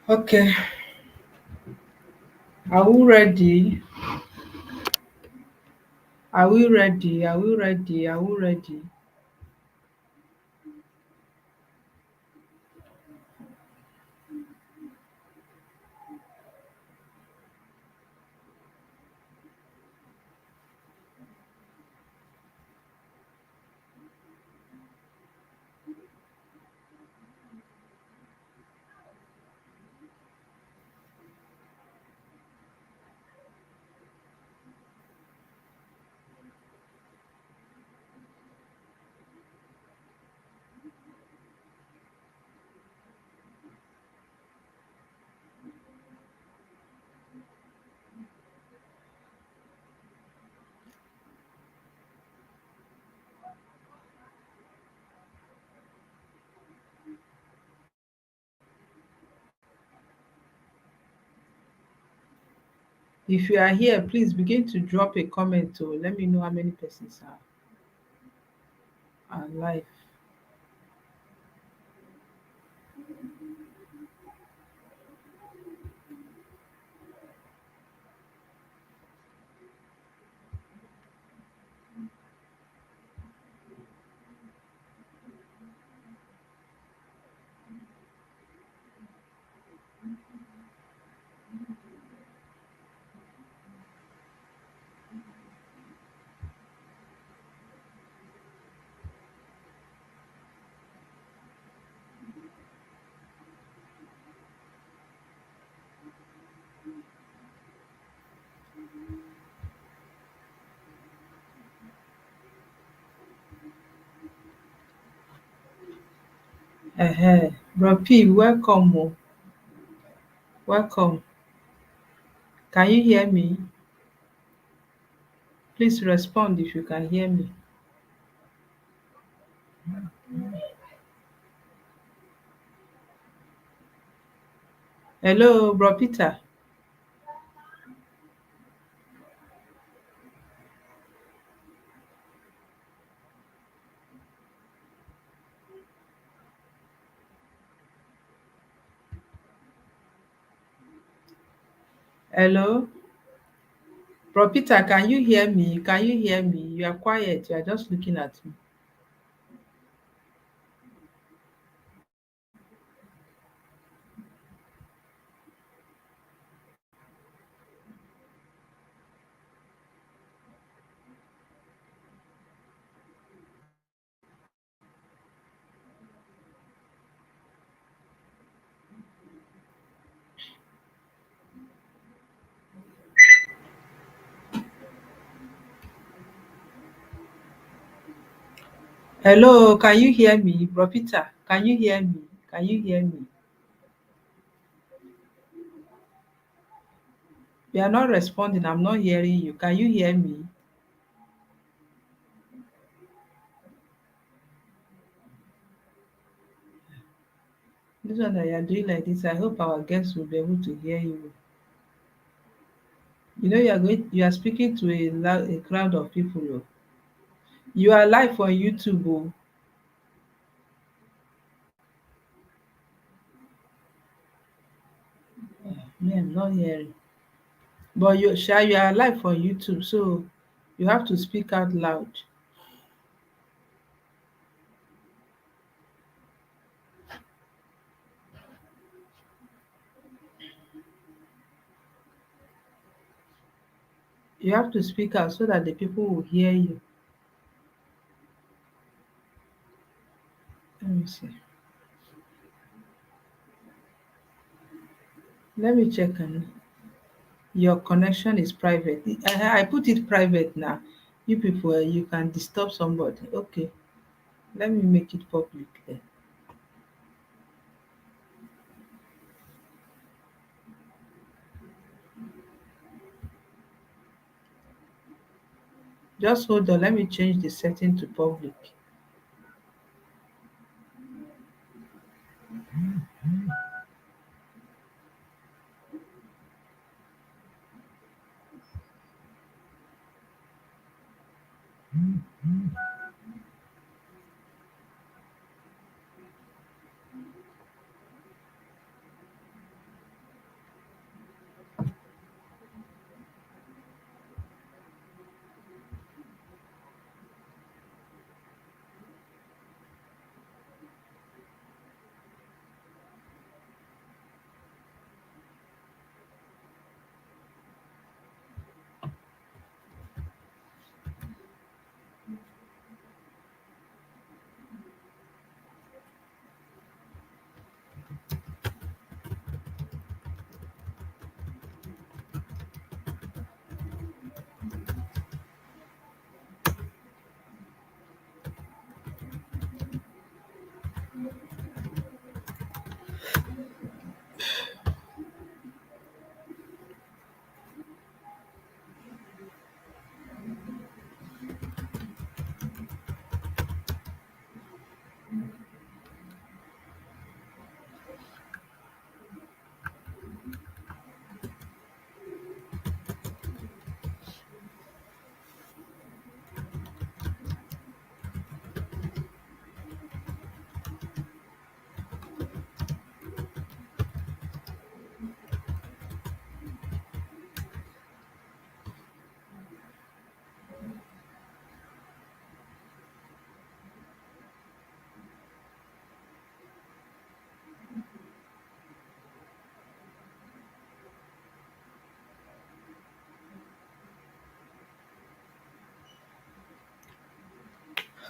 Okay, are we ready? Are we ready? Are we ready? Are we ready? If you are here, please begin to drop a comment to let me know how many persons are live. Bro P, welcome. Welcome. Can you hear me? Please respond if you can hear me. Hello, Bro Peter. Hello, Bro Peter. Can you hear me? Can you hear me? You are quiet. You are just looking at me. Hello, can you hear me, Bro Peter? Can you hear me? Can you hear me? You are not responding. I'm not hearing you. Can you hear me? This one that you are doing like this, I hope our guests will be able to hear you. You know you are speaking to a crowd of people. Oh. You are live on YouTube. Oh. Me, I'm not hearing. But you are live on YouTube, so you have to speak out loud. You have to speak out so that the people will hear you. Let me see. Let me check on your connection is private. I put it private now. You people, you can disturb somebody. Okay, let me make it public then. Just hold on. Let me change the setting to public.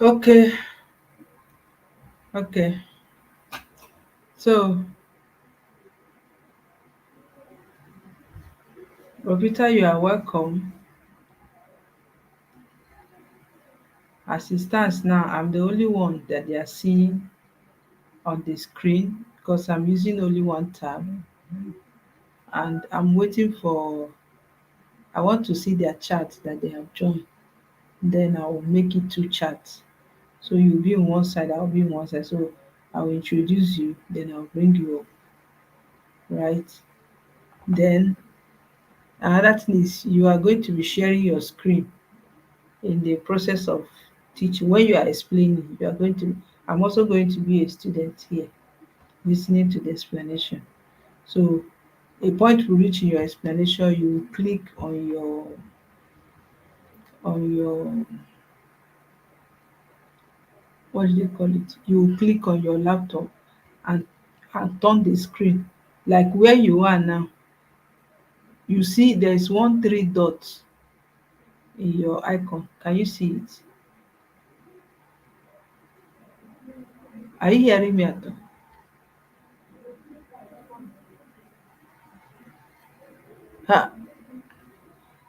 Okay, okay. So, Rovita, you are welcome. As it stands now, I'm the only one that they are seeing on the screen because I'm using only one tab, and I'm waiting for, I want to see their chat that they have joined. Then I will make it two chats. So you'll be on one side, I'll be on one side. So I will introduce you, then I'll bring you up, right? Then another thing is you are going to be sharing your screen in the process of teaching. When you are explaining, you are going to, I'm also going to be a student here listening to the explanation. So a point will reach in your explanation, you click on your what do they call it? You click on your laptop and turn the screen. Like where you are now, you see there's one three dots in your icon. Can you see it? Are you hearing me at all? Ha,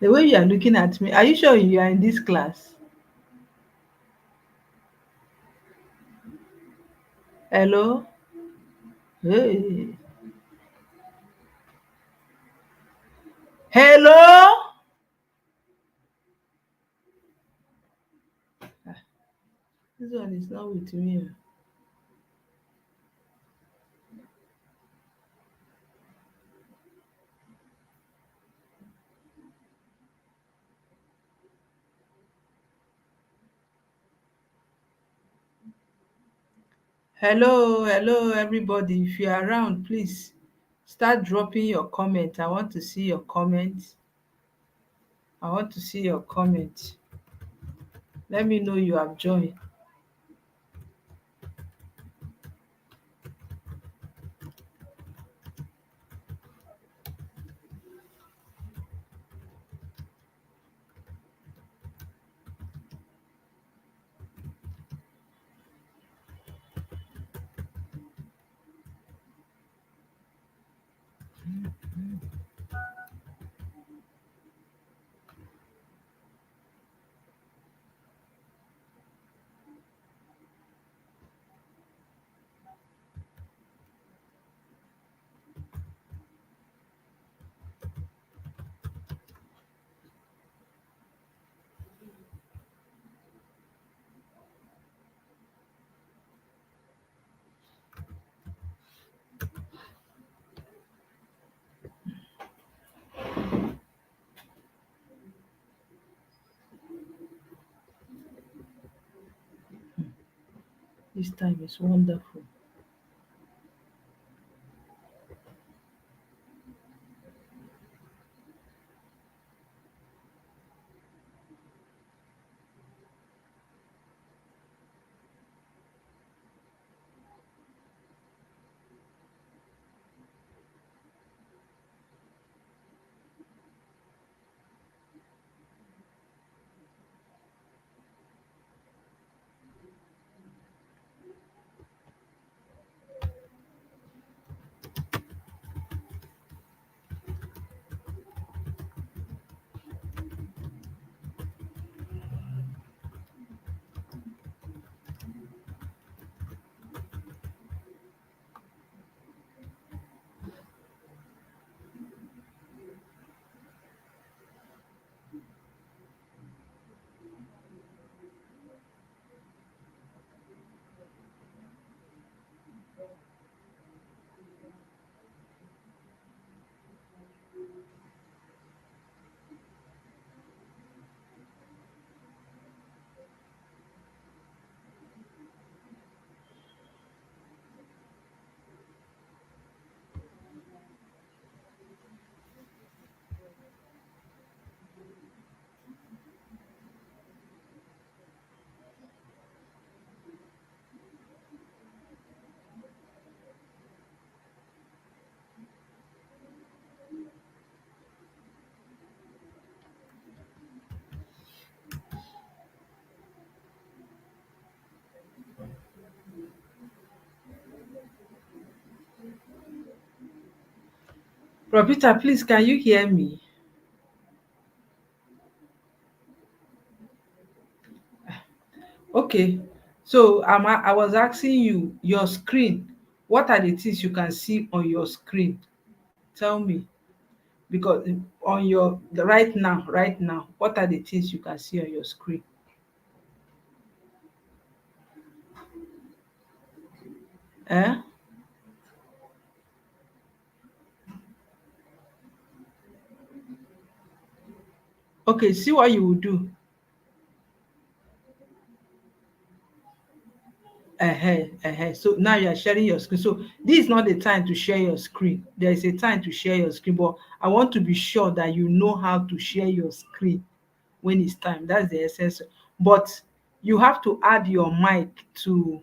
the way you are looking at me, are you sure you are in this class? Hello? Hey. Hello? Ah, this one is not with me. Hello, hello, everybody. If you are around, please start dropping your comment. I want to see your comment. I want to see your comment. Let me know you have joined. This time is wonderful. Peter, please, can you hear me? Okay. So I was asking you your screen. What are the things you can see on your screen? Tell me. Because on right now, what are the things you can see on your screen? Eh? Okay, see what you will do. So now you are sharing your screen. So this is not the time to share your screen. There is a time to share your screen, but I want to be sure that you know how to share your screen when it's time. That's the essence. But you have to add your mic to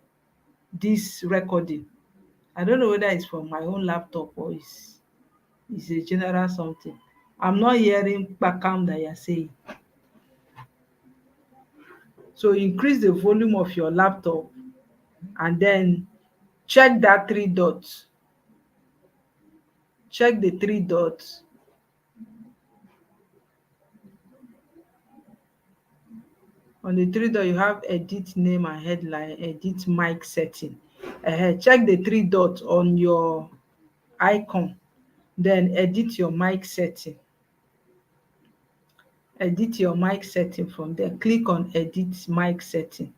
this recording. I don't know whether it's from my own laptop or it's a general something. I'm not hearing kpakam that you're saying. So increase the volume of your laptop and then check that three dots. Check the three dots. On the three dot you have edit name and headline, edit mic setting. Check the three dots on your icon, then edit your mic setting. Edit your mic setting from there. Click on edit mic setting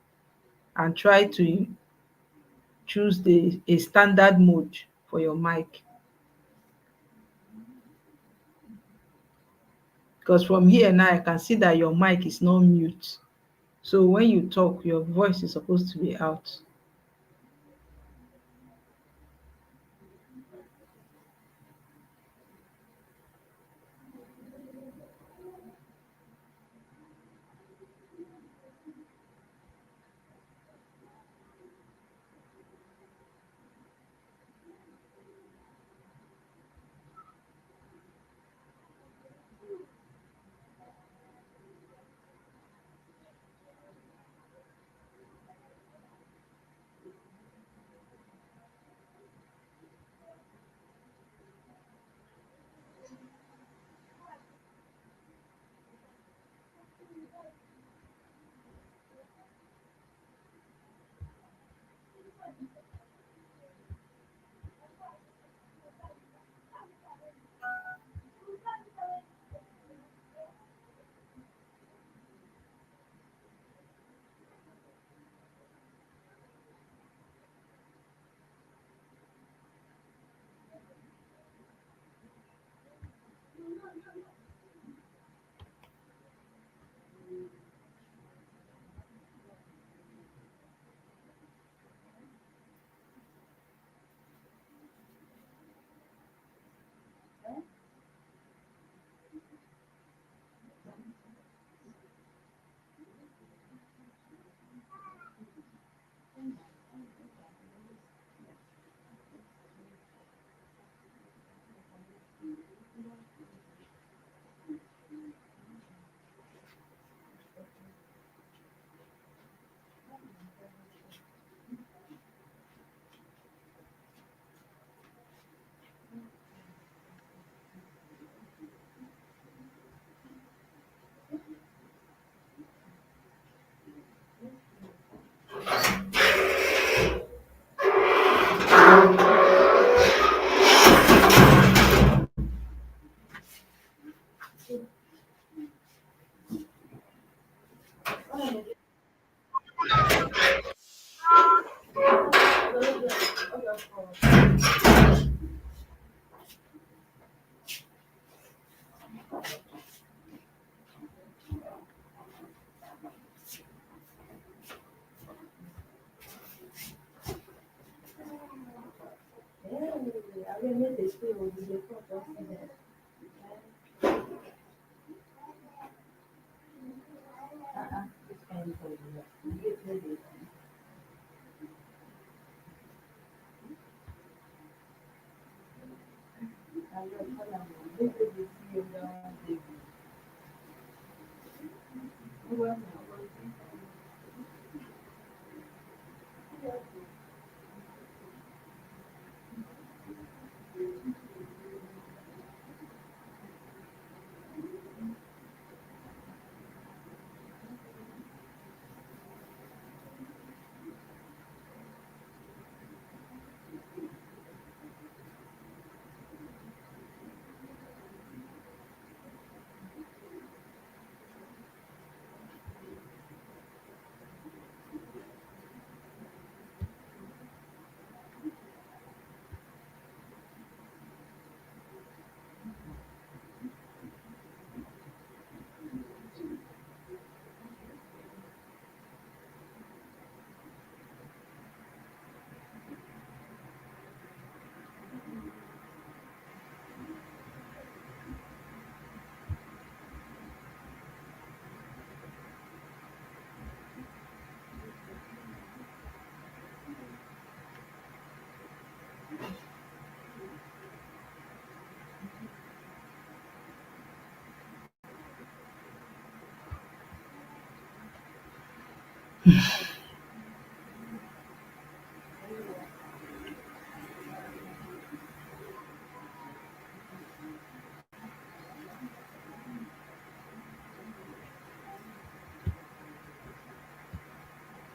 and try to choose the a standard mode for your mic, because from here now I can see that your mic is not mute. So when you talk, your voice is supposed to be out.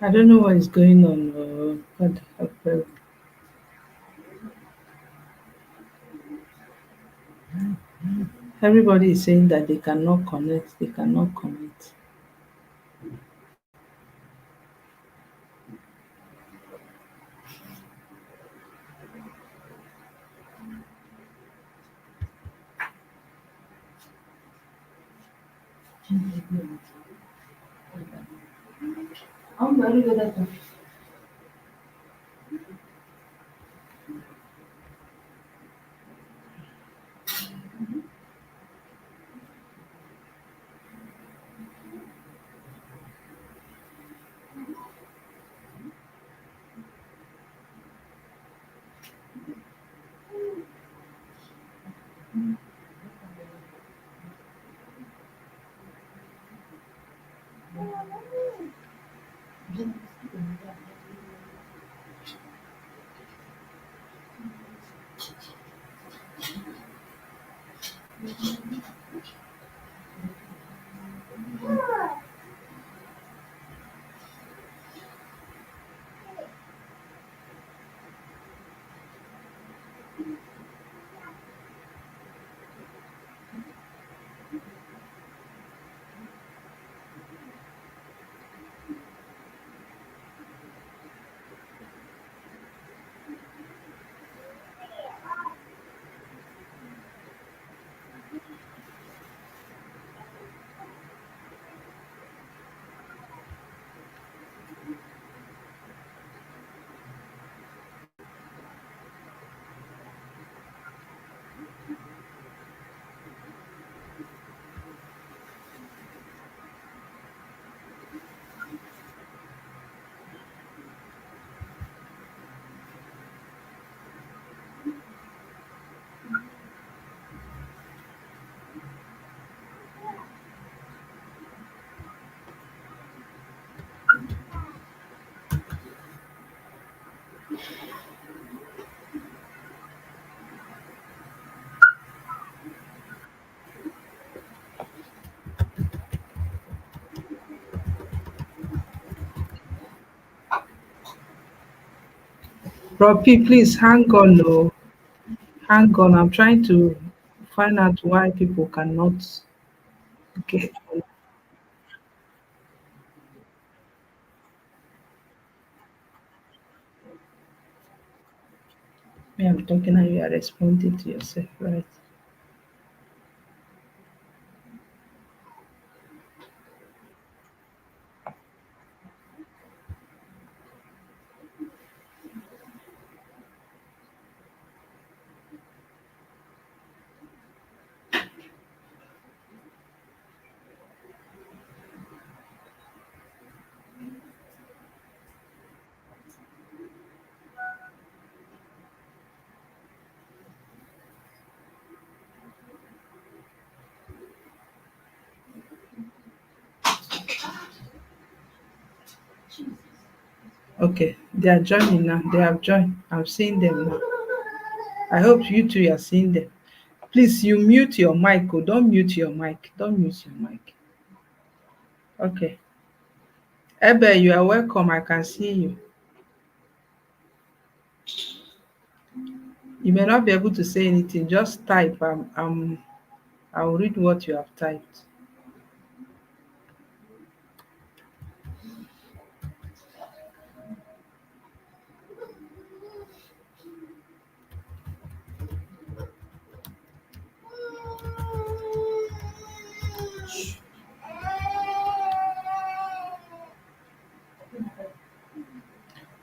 I don't know what is going on. God help. Everybody is saying that they cannot connect. They cannot connect. I'm very good at that. Bro P, please hang on. Oh, hang on. I'm trying to find out why people cannot get. Me, I'm talking and you are responding to yourself, right? Okay, they are joining now. They have joined. I'm seeing them now. I hope you two are seeing them. Please, you mute your mic. Oh, don't mute your mic. Don't mute your mic. Okay. Ebe, you are welcome. I can see you. You may not be able to say anything. Just type. I'll read what you have typed.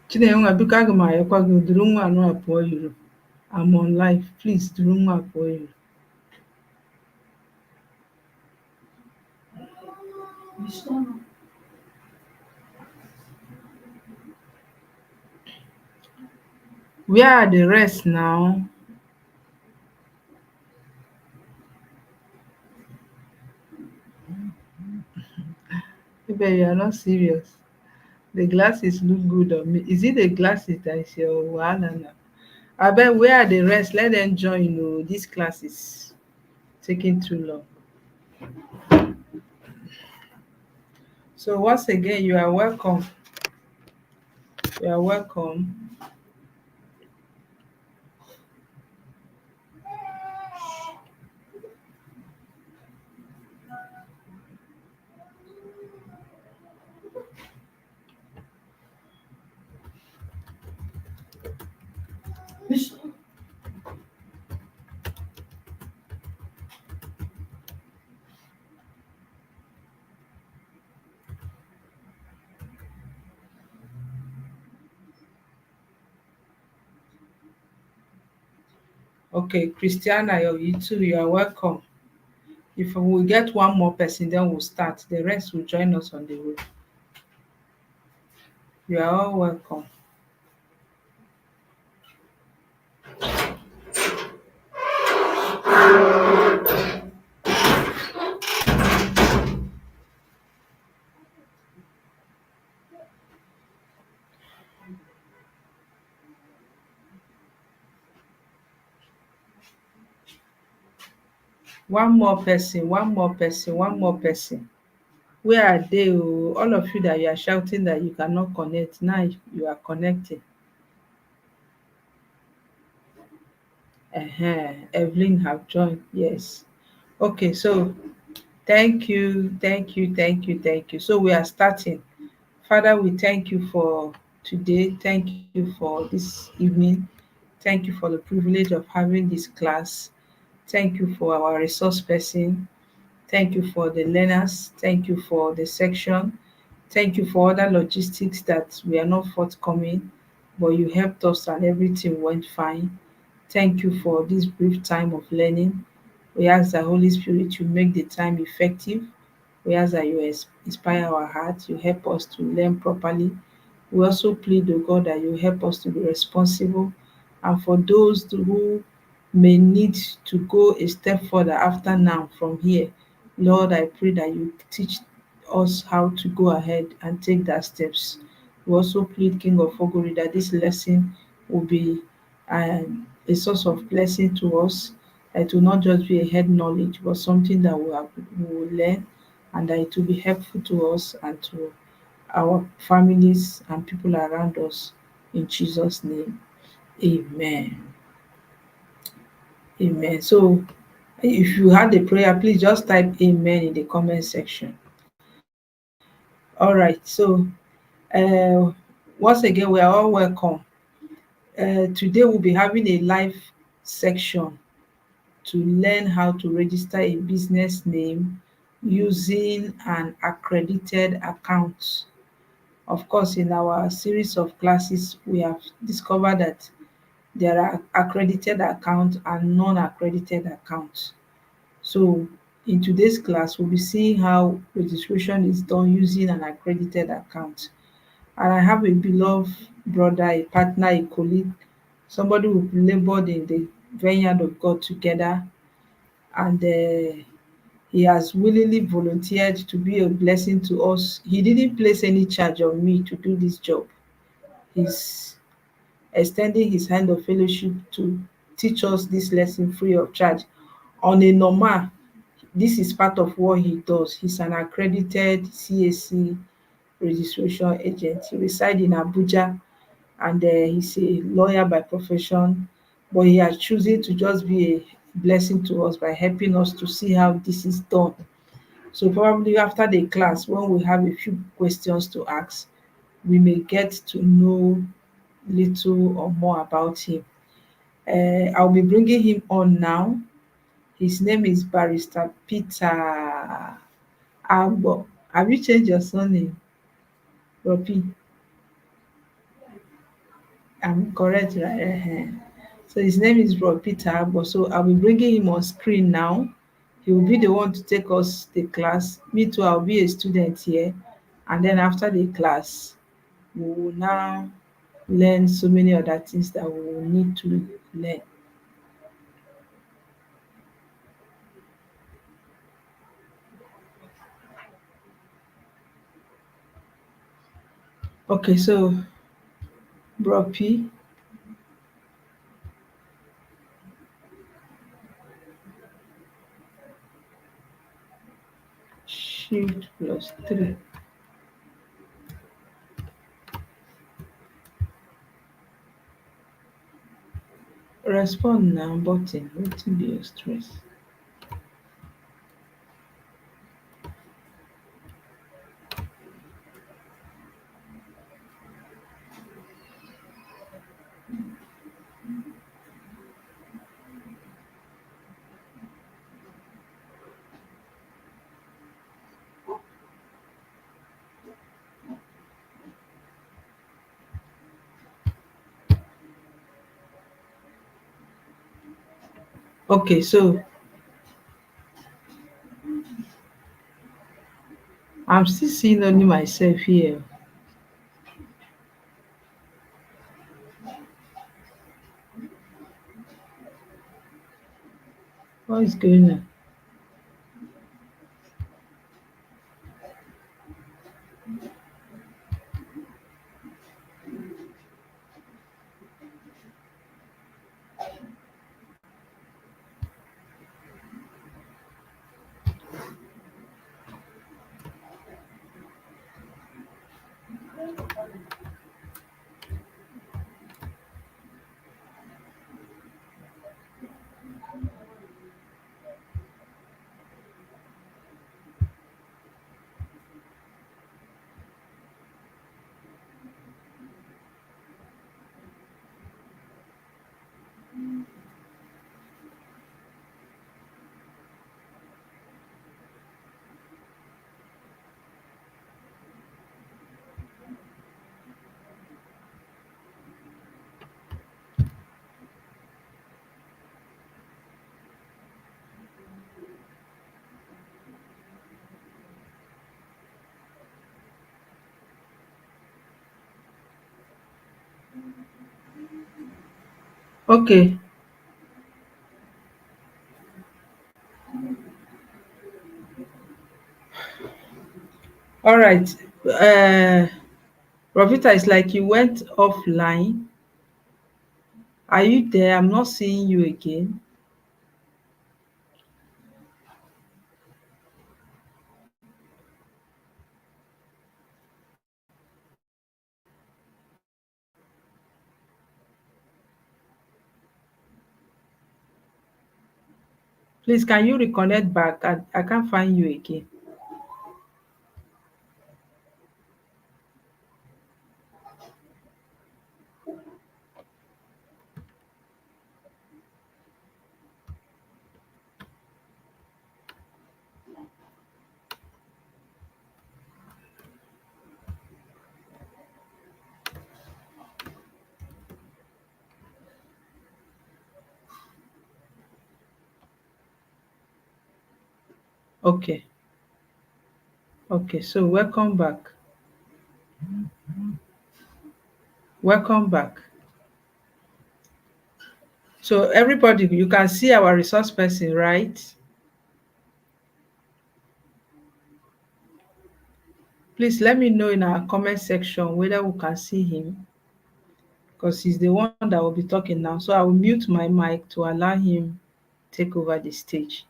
Chinenwe, biko aga m ayọkwa gị duru nwa anụ a pụọ iro. I'm on live. Please duru nwa a pụọ iro. Where are the rest now? Maybe you are not serious. The glasses look good on me. Is it the glasses that is your wahala now? Abeg, where are the rest? Let them join oh. This class is taking too long. So once again, you are welcome. You are welcome. Okay, Christiana, you too, you are welcome. If we get one more person, then we'll start. The rest will join us on the way. You are all welcome. One more person, one more person, one more person. Where are they oh? All of you that you are shouting that you cannot connect, now you are connecting. Evelyn have joined, yes. Okay, so thank you, thank you, thank you, thank you. So we are starting. Father, we thank you for today. Thank you for this evening. Thank you for the privilege of having this class. Thank you for our resource person. Thank you for the learners. Thank you for the section. Thank you for other logistics that we are not forthcoming, but you helped us and everything went fine. Thank you for this brief time of learning. We ask the Holy Spirit to make the time effective. We ask that you inspire our hearts, you help us to learn properly. We also plead, O God, that you help us to be responsible. And for those who may need to go a step further after now from here, Lord, I pray that you teach us how to go ahead and take that steps. We also plead, King of Ogori, that this lesson will be a source of blessing to us. It will not just be a head knowledge, but something that we will learn and that it will be helpful to us and to our families and people around us. In Jesus' name, amen. Amen. So if you had a prayer, please just type amen in the comment section. All right. So uh, once again, we are all welcome. Today we'll be having a live section to learn how to register a business name using an accredited account. Of course, in our series of classes, we have discovered that there are accredited accounts and non-accredited accounts. So in today's class, we'll be seeing how registration is done using an accredited account. And I have a beloved brother, a partner, a colleague, somebody we've labored in the vineyard of God together, and he has willingly volunteered to be a blessing to us. He didn't place any charge on me to do this job. He's extending his hand of fellowship to teach us this lesson free of charge. On a normal, this is part of what he does. He's an accredited CAC registration agent. He resides in Abuja, and he's a lawyer by profession, but he has chosen to just be a blessing to us by helping us to see how this is done. So probably after the class, when we have a few questions to ask, we may get to know little or more about him. I'll be bringing him on now. His name is Barrister Peter Agbo. Have you changed your surname, Ropi? I'm correct, right? So his name is Bro Peter Agbo. So I'll be bringing him on screen now. He will be the one to take us the class. Me too, I'll be a student here. And then after the class, we will now learn so many other things that we will need to learn. Okay, so Bro P, shift plus 3. Respond now button. Wetin be your stress? Okay, so I'm still seeing only myself here. What is going on? Okay, all right. Rovita, it's like you went offline. Are you there? I'm not seeing you again. Please, can you reconnect back? I can't find you again. Okay, okay. So welcome back. Welcome back. So everybody, you can see our resource person, right? Please let me know in our comment section whether we can see him, because he's the one that will be talking now. So I will mute my mic to allow him take over the stage.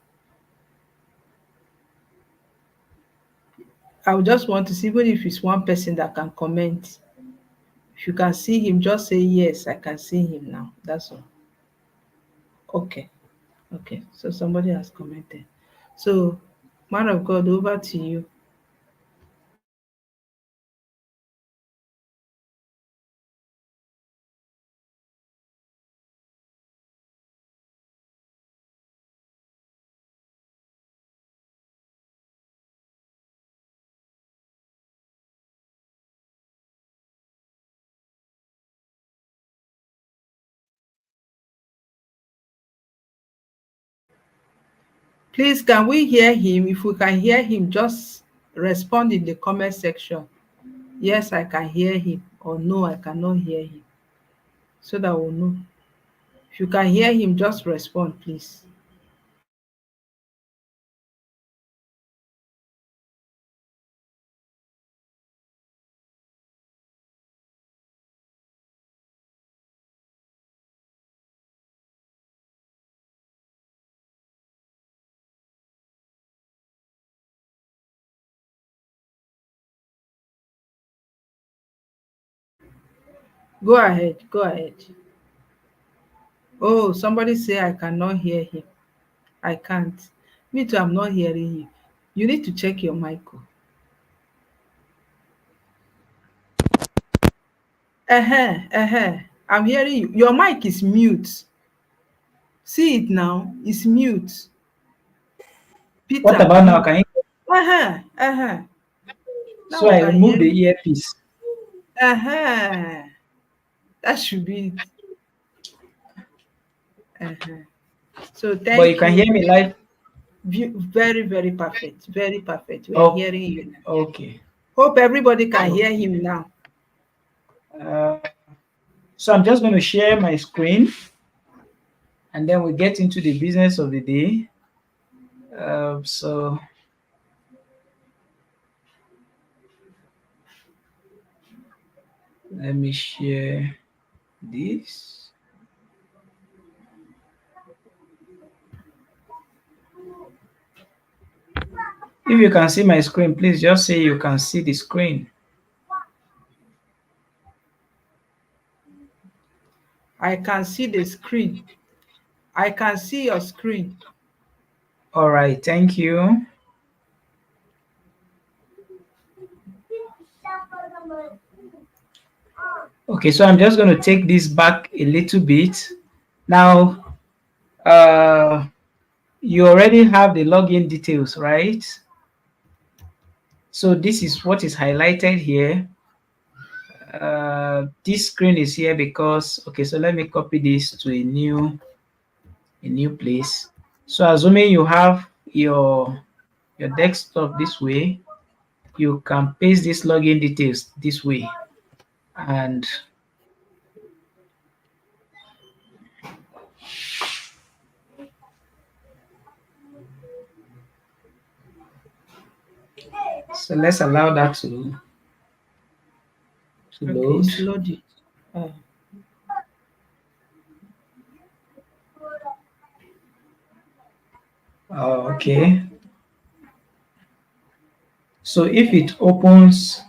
I would just want to see, even if it's one person that can comment. If you can see him, just say yes, I can see him now. That's all. Okay, okay. So somebody has commented. So, man of God, over to you. Please, can we hear him? If we can hear him, just respond in the comment section. Yes, I can hear him, or no, I cannot hear him. so that we'll know. If you can hear him, just respond, please. Go ahead, go ahead. Oh, somebody say I cannot hear him. I can't. Me too, I'm not hearing you. You need to check your mic. Oh. I'm hearing you. Your mic is mute. See it now. It's mute. What Peter, about now? mute. Can you? Now So we I can remove hear the you. earpiece, That should be it. So but you thank can hear you. me live. Very, very perfect. Very perfect. We are Oh, hearing you now. okay. Hope everybody can hear Okay. him now. Uh, so I'm just going to share my screen, and then we get into the business of the day. So let me share this. If you can see my screen, please just say you can see the screen. I can see the screen. I can see your screen. All right, thank you. Okay, so I'm just going to take this back a little bit. Now, you already have the login details, right? So this is what is highlighted here. This screen is here because, okay, so let me copy this to a new place. So assuming you have your desktop this way, you can paste this login details this way. And so let's allow that to Okay, load. it's loading. Uh, Okay. So if it opens,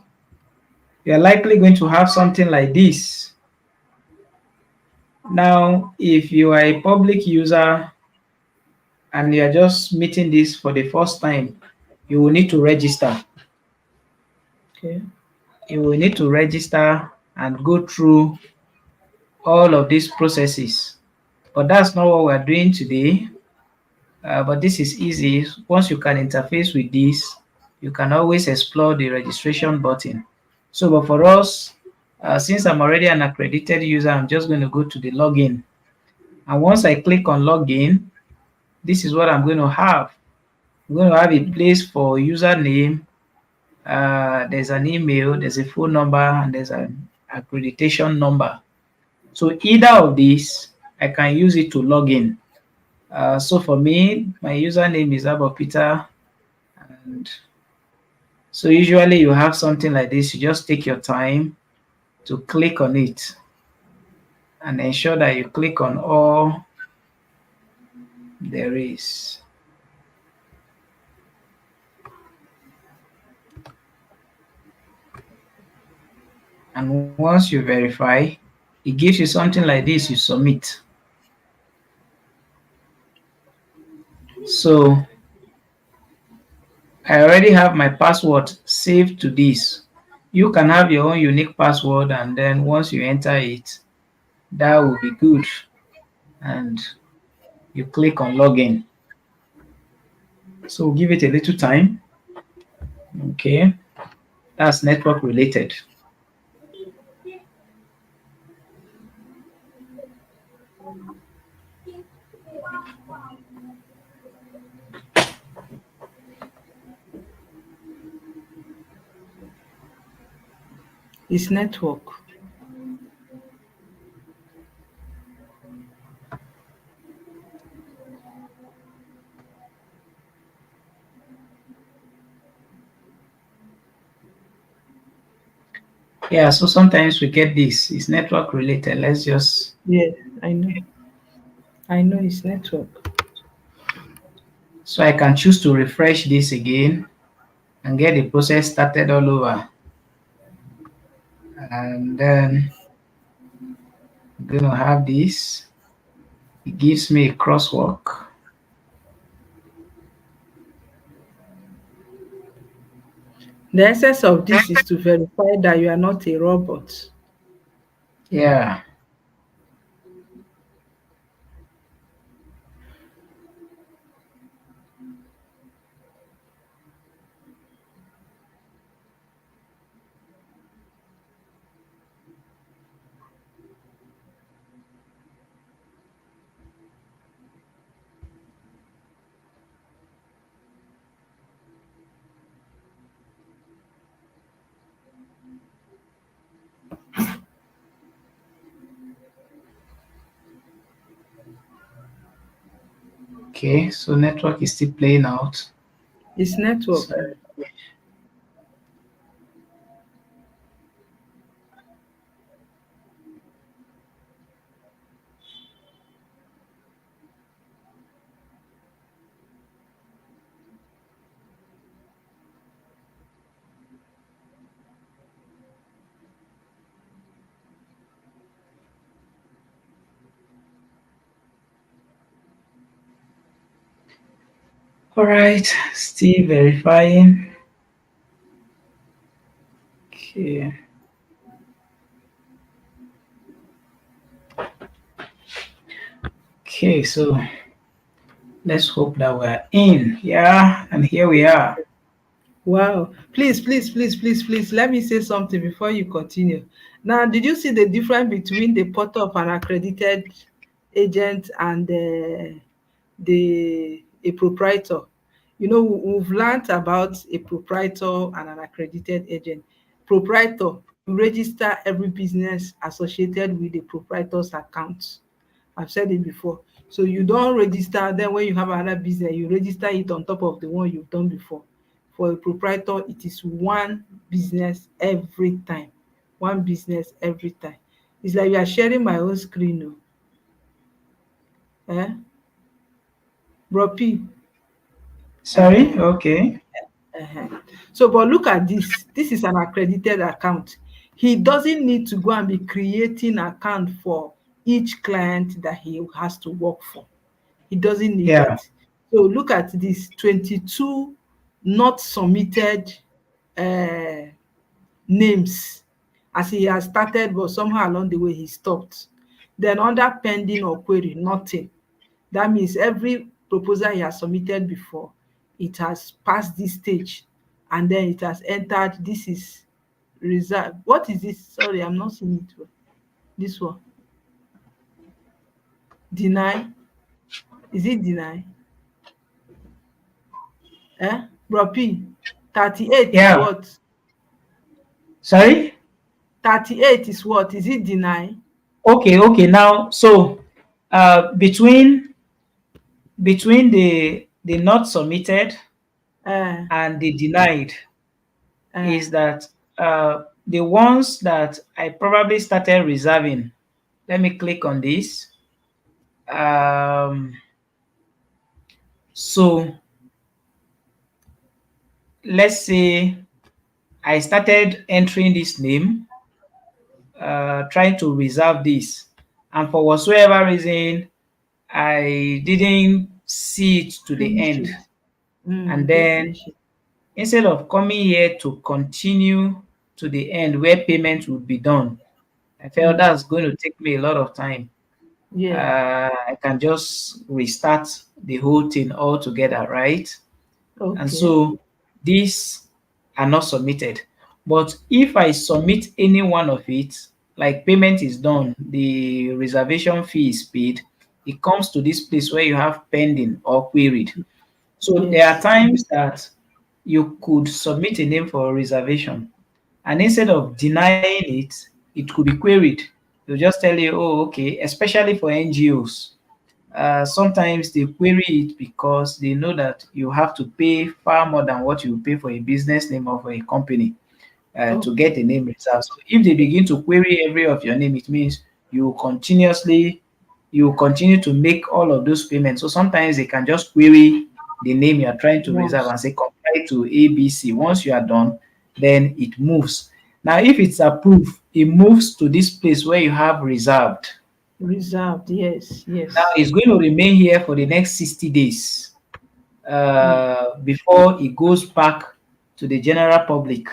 you're likely going to have something like this. Now, if you are a public user and you are just meeting this for the first time, you will need to register. okay. You will need to register and go through all of these processes. But that's not what we're doing today. But this is easy. Once you can interface with this, you can always explore the registration button. So, but for us, since I'm already an accredited user, I'm just going to go to the login. And once I click on login, this is what I'm going to have. I'm going to have a place for username. There's an email, there's a phone number, and there's an accreditation number. So either of these, I can use it to log in. So for me, my username is Peter, and so usually you have something like this. You just take your time to click on it and ensure that you click on all there is. And once you verify, it gives you something like this, you submit. So I already have my password saved to this. You can have your own unique password, and then once you enter it, that will be good. And you click on login. So give it a little time. Okay, that's network related. It's network. Yeah, so sometimes we get this. It's network related. Let's just, Yes, I know. I know it's network. so I can choose to refresh this again and get the process started all over. And then I'm going to have this. It gives me a crosswalk. The essence of this is to verify that you are not a robot. Yeah. Okay, so network is still playing out. It's So, network. all right, still verifying. Okay. Okay, so let's hope that we're in. Yeah, and here we are. Wow. Please, please, please, please, please, let me say something before you continue. Now, did you see the difference between the portal of an accredited agent and the a proprietor? You know, we've learned about a proprietor and an accredited agent. Proprietor, you register every business associated with the proprietor's account. I've said it before. So you don't register, then when you have another business, you register it on top of the one you've done before. For a proprietor, it is one business every time. One business every time. It's like you are sharing my own screen. Eh? Bro P. Sorry? Uh-huh. Okay. Uh-huh. So, but look at this. This is an accredited account. He doesn't need to go and be creating account for each client that he has to work for. He doesn't need Yeah. that. So look at this 22 not submitted uh, names as he has started, but somehow along the way he stopped. Then under pending or query, nothing. That means every proposal he has submitted before, it has passed this stage and then it has entered. This is reserved. What is this? Sorry, I'm not seeing it well. This one. Deny. Is it deny? Bro P, 38 is Yeah. what? Sorry? 38 is what? Is it deny? Okay, okay. Now, so between the not submitted um and the denied is um that the ones that I probably started reserving. Let me click on this. Um, so let's say I started entering this name, trying to reserve this, and for whatsoever reason, I didn't see it to the finish end. it. And You didn't then finish it. instead of coming here to continue to the end where payment would be done, I felt um that's going to take me a lot of time. yeah. I can just restart the whole thing altogether, right? And Okay. so these are not submitted. But if I submit any one of it, like payment is done, the reservation fee is paid, it comes to this place where you have pending or queried. So there are Yes. times that you could submit a name for a reservation, and instead of denying it, it could be queried. They'll just tell you, oh, okay, especially for NGOs. Sometimes they query it because they know that you have to pay far more than what you pay for a business name or for a company. to get Okay. the name reserved. So if they begin to query every of your name, it means you continue to make all of those payments. So sometimes they can just query the name you are trying to reserve Once and say comply to ABC. Once you are done, then it moves. Now, if it's approved, it moves to this place where you have reserved. reserved, yes, Now yes. it's going to remain here for the next 60 days Mm. before it goes back to the general public.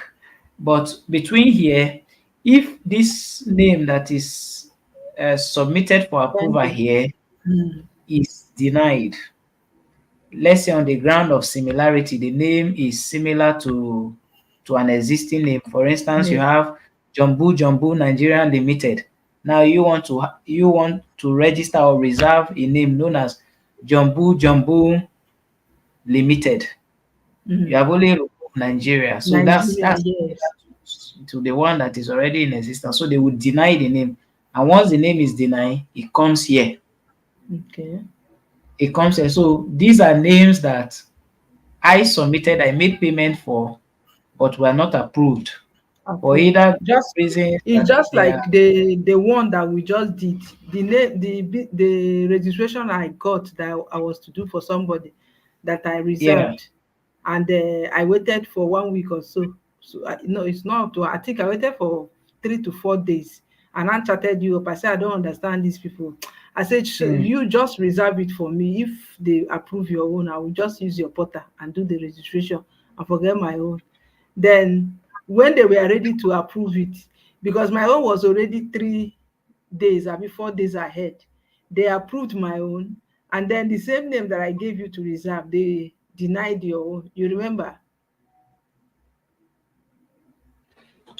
But between here, if this name that is submitted for approval Pending. here Mm. is denied, let's say on the ground of similarity, the name is similar to an existing name. For instance, you Name. have Jumbo Nigeria Limited. Now you want to register or reserve a name known as Jumbo Limited. You Mm. have only removed Nigeria, so Nigeria, that's yes. similar to the one that is already in existence. So they would deny the name, and once the name is denied, it comes here. Okay. It comes here. So these are names that I submitted, I made payment for, but were not approved for Approved. either Just reasons it's that just they like are. the one that we just did. The name, the registration I got that I was to do for somebody that I Yeah. reserved, and I waited for 1 week or so. So no, it's not up to. I think I waited for 3 to 4 days, and I chatted you up. I said I don't understand these people. I said so Mm. you just reserve it for me. If they approve your own, I will just use your portal and do the registration and forget my own. Then when they were ready to approve it, because my own was already 3 days, I mean 4 days ahead, they approved my own, and then the same name that I gave you to reserve, they denied your own. You remember?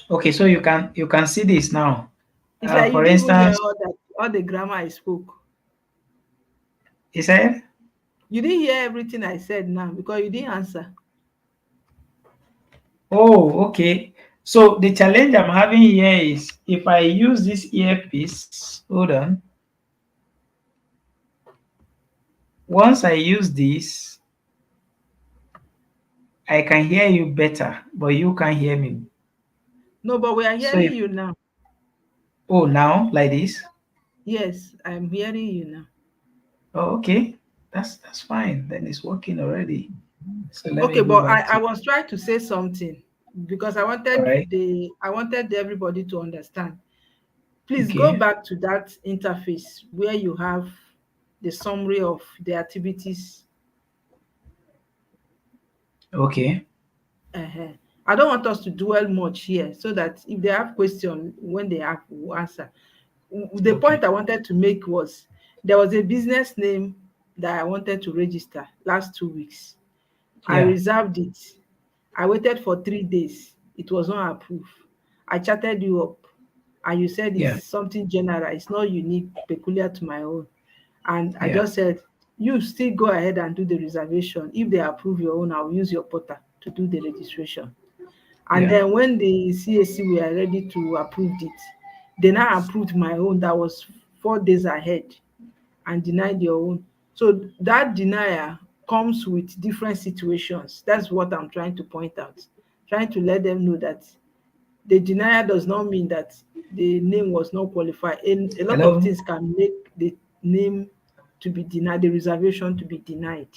Okay, so you can see this now. It's like you For didn't even hear instance, all the grammar I spoke. he said, You didn't hear everything I said now because you didn't answer. "Oh, okay." So the challenge I'm having here is if I use this earpiece, hold on. Once I use this, I can hear you better, but you can't hear me. No, but we are So hearing if you now. now like this. Yes, I'm hearing you now. Oh, okay. That's fine. Then it's working already. So let me Okay, go but back I to was trying to say something because all right. I wanted everybody to understand. Please go Okay. back to that interface where you have the summary of the activities. Okay. uh I don't want us to dwell much here so that if they have question when they have, we'll answer. The Okay. point I wanted to make was there was a business name that I wanted to register last 2 weeks. I Yeah. reserved it. I waited for 3 days. It was not approved. I chatted you up and you said Yeah. it's something general, it's not unique, peculiar to my own. And I Yeah. just said, you still go ahead and do the reservation. If they approve your own, I'll use your portal to do the registration. And Yeah. then when the CAC were ready to approve it, they now approved my own that was 4 days ahead and denied your own. So that denial comes with different situations. That's what I'm trying to point out. Trying to let them know that the denial does not mean that the name was not qualified. And a lot of Hello. things can make the name to be denied, the reservation to be denied,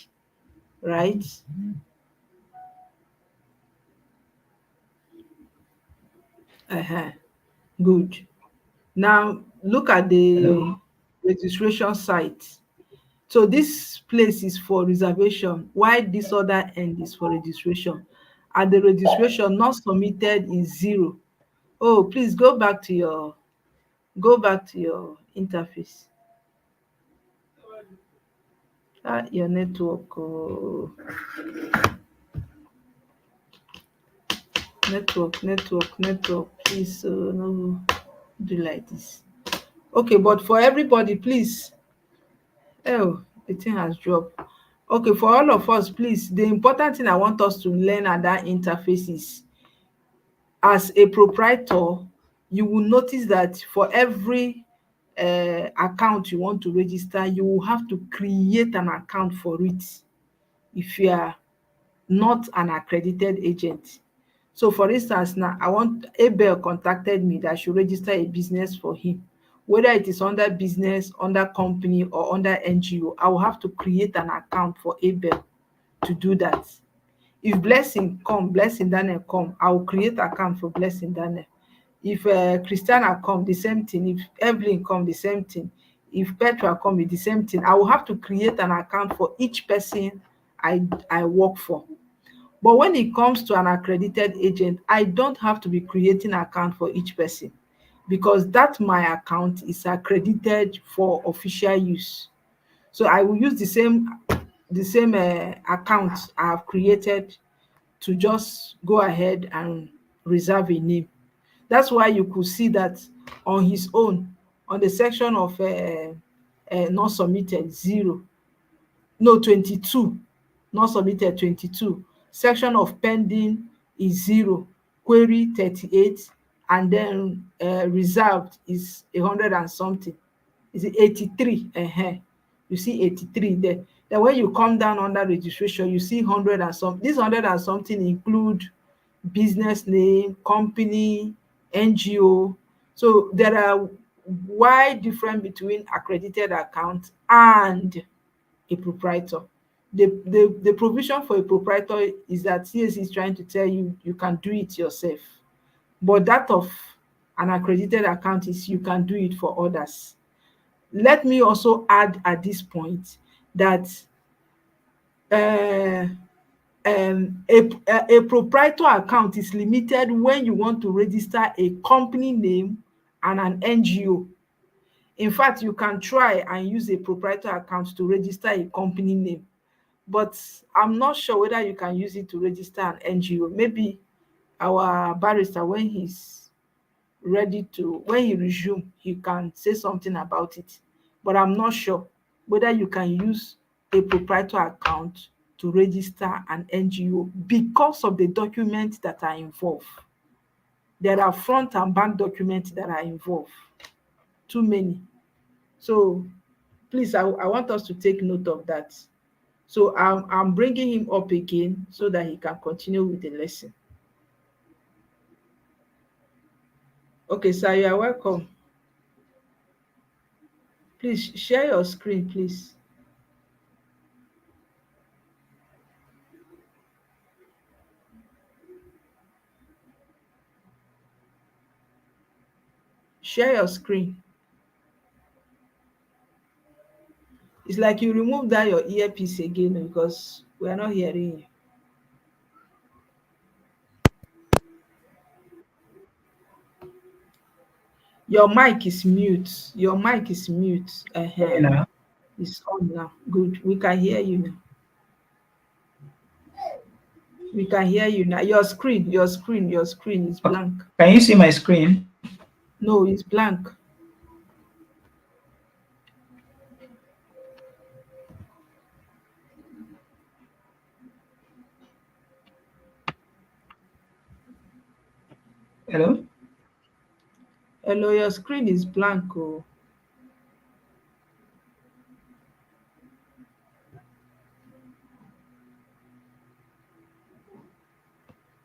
right? Uh-huh. Good. Now look at Hello. the registration site. So this place is for reservation, while this other end is for registration. And the registration not submitted is zero. Oh, please go back to your interface. Your network, oh, network. Please, no do like this. Okay, but for everybody, please. Oh, the thing has dropped. Okay, for all of us, please. The important thing I want us to learn at that interface is, as a proprietor, you will notice that for every account you want to register, you will have to create an account for it if you are not an accredited agent. So for instance now, I want Abel contacted me that I should register a business for him. Whether it is under business, under company or under NGO, I will have to create an account for Abel to do that. If Blessing come, Blessing Daniel come, I will create account for Blessing Daniel. If Christiana come, the same thing. If Evelyn come, the same thing. If Petra come, it's the same thing. I will have to create an account for each person I work for. But when it comes to an accredited agent, I don't have to be creating account for each person, because that my account is accredited for official use. So I will use the same account I have created to just go ahead and reserve a name. That's why you could see that on his own, on the section of not submitted, 0, no, 22, not submitted, 22, section of pending is 0, query 38, and then reserved is 100 and something. Is it 83? You see 83 there. Then when you come down under registration, you see 100 and some. This 100 and something include business name, company, NGO. So there are wide difference between accredited account and a proprietor. The provision for a proprietor is that CAC is trying to tell you you can do it yourself. But that of an accredited account is you can do it for others. Let me also add at this point that uh, a proprietor account is limited when you want to register a company name and an NGO. In fact, you can try and use a proprietor account to register a company name, but I'm not sure whether you can use it to register an NGO. Maybe our barrister, when he resume, he can say something about it. But I'm not sure whether you can use a proprietor account to register an NGO because of the documents that are involved. There are front and back documents that are involved. Too many. So please, I want us to take note of that. So I'm bringing him up again so that he can continue with the lesson. Okay, sir, you are welcome. Please share your screen, please. Share your screen. It's like you remove that your earpiece again because we are not hearing you. Your mic is mute. Your mic is mute. You know, It's on now. Good. We can hear you now. We can hear you now. Your screen is blank. can you see my screen? No, it's blank. Hello? Hello, your screen is blank. Oh.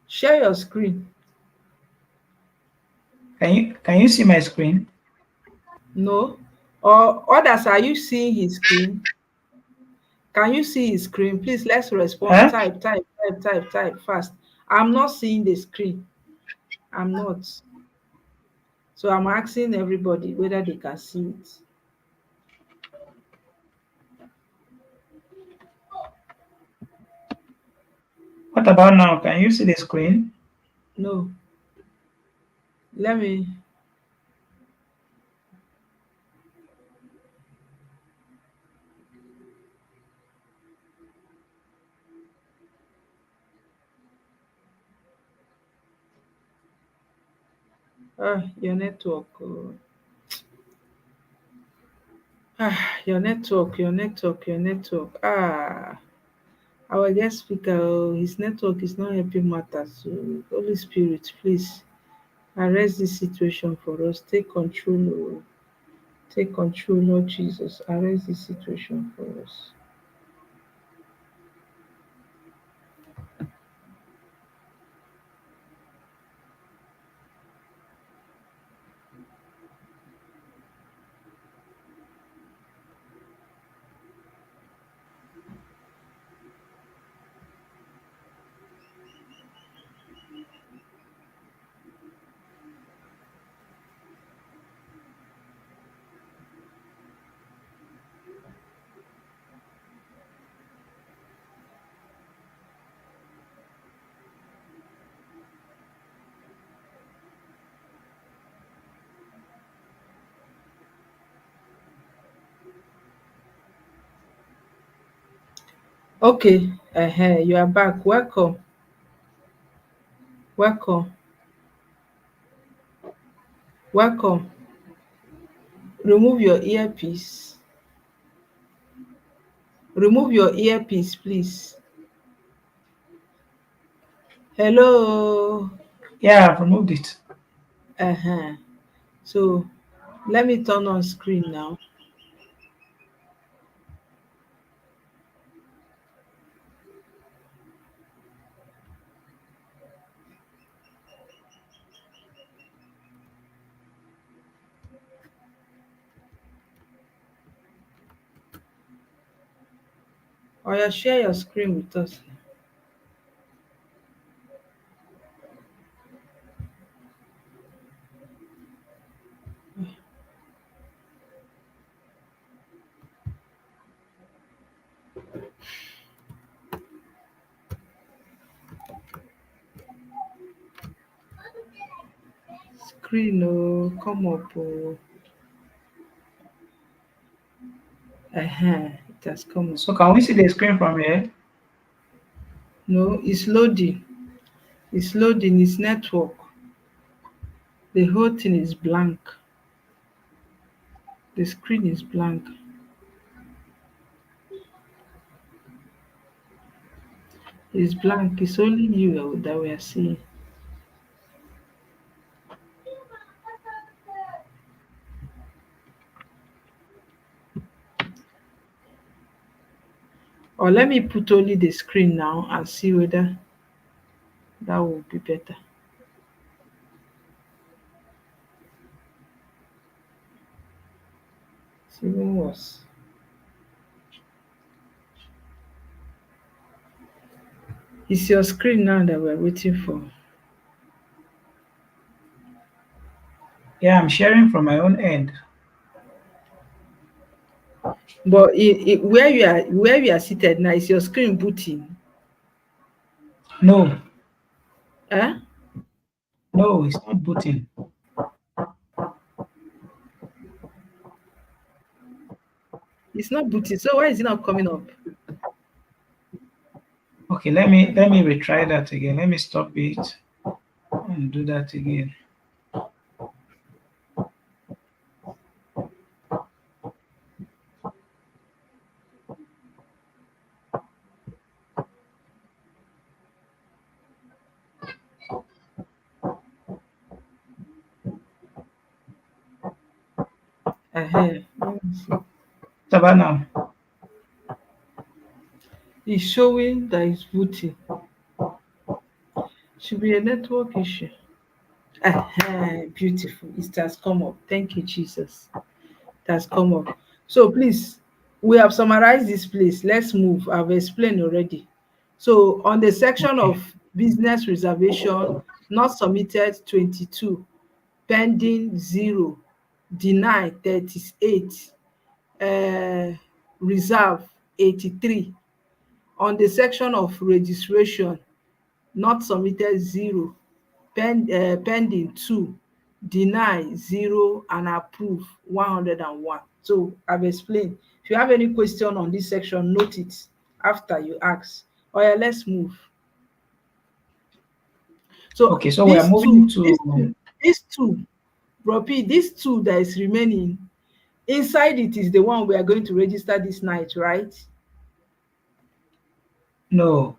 Share your screen. Can you see my screen? No. Or others, are you seeing his screen? Can you see his screen? Please, let's respond. Huh? Type fast. I'm not seeing the screen. I'm not. So I'm asking everybody whether they can see it. What about now? Can you see the screen? No. Let me. Your network. Your network. Our guest speaker, his network is not helping matters. So, Holy Spirit, please arrest this situation for us. Take control. Take control, Lord Jesus. Arrest this situation for us. Okay, you are back. Welcome, welcome, welcome. Remove your earpiece. Remove your earpiece, please. Hello. Yeah, I've removed it. Uh-huh. So let me turn on screen now. Or you share your screen with us. Screen, oh, come up. Oh. It has come up. So can we see the screen from here? No, it's loading. It's loading. It's network. The whole thing is blank. The screen is blank. It's blank. It's only you that we are seeing. Or let me put only the screen now and see whether that will be better. It's even worse. It's your screen now that we're waiting for. Yeah, I'm sharing from my own end. But where you are seated now, is your screen booting? No, Eh? no, it's not booting. It's not booting. So why is it not coming up? Okay, let me retry that again. Let me stop it and do that again. Let me see. What about now? It's showing that it's booting. Should be a network issue. Beautiful. It has come up. Thank you, Jesus. It has come up. So please, we have summarized this place. Let's move. I've explained already. So on the section Okay. of business reservation, not submitted 22, pending 0, denied 38, reserve 83. On the section of registration, not submitted 0, pending 2, deny 0, and approve 101. So I've explained. If you have any question on this section, note it after you ask. Oya, let's move. So Okay, so we are moving to these two, Bro P, these two that is remaining, inside it is the one we are going to register this night, right? no.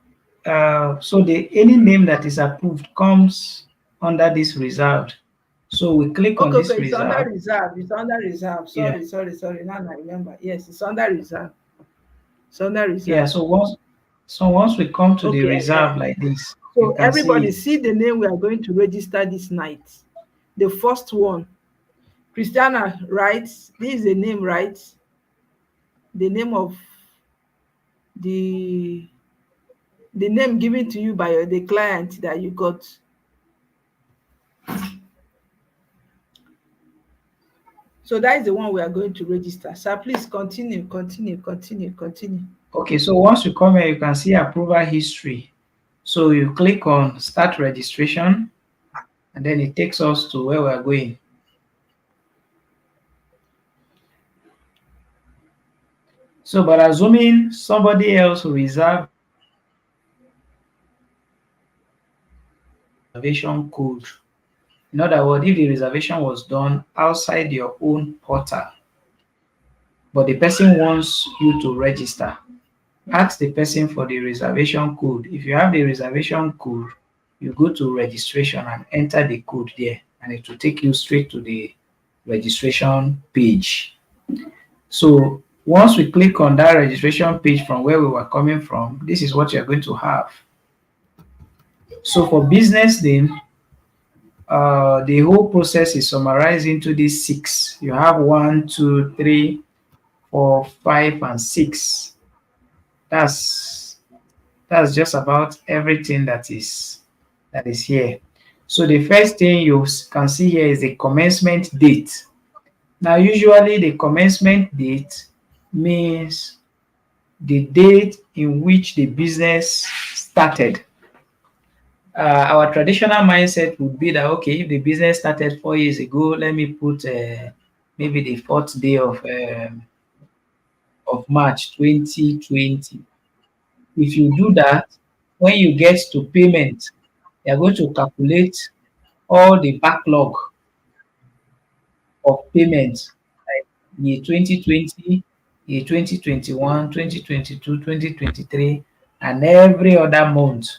So the any name that is approved comes under this reserved. So we click on Okay, this it's under reserve. reserve. It's under reserve. Yeah, Sorry. Now I remember. Yes, it's under reserve. It's under yeah. reserve. So once we come to the Okay. reserve like this, you So can see everybody it. see the name we are going to register this night. The first one, Christiana writes, this is the name, right? The name of the the name given to you by the client that you got. So that is the one we are going to register. So please continue. Okay, so once you come here, you can see approval history. So you click on start registration, and then it takes us to where we are going. So, but assuming somebody else reserved reservation code, in other words, if the reservation was done outside your own portal, but the person wants you to register, ask the person for the reservation code. If you have the reservation code, you go to registration and enter the code there, and it will take you straight to the registration page. So once we click on that registration page from where we were coming from, this is what you're going to have. So for business name, the whole process is summarized into these six. You have 1, 2, 3, 4, 5, and 6. That's that's just about everything that is here. So the first thing you can see here is the commencement date. Now usually the commencement date means the date in which the business started. Our traditional mindset would be that, okay, if the business started 4 years ago, let me put maybe the fourth day of March 2020. If you do that, when you get to payment, you are going to calculate all the backlog of payments, like year 2020, year 2021, 2022, 2023, and every other month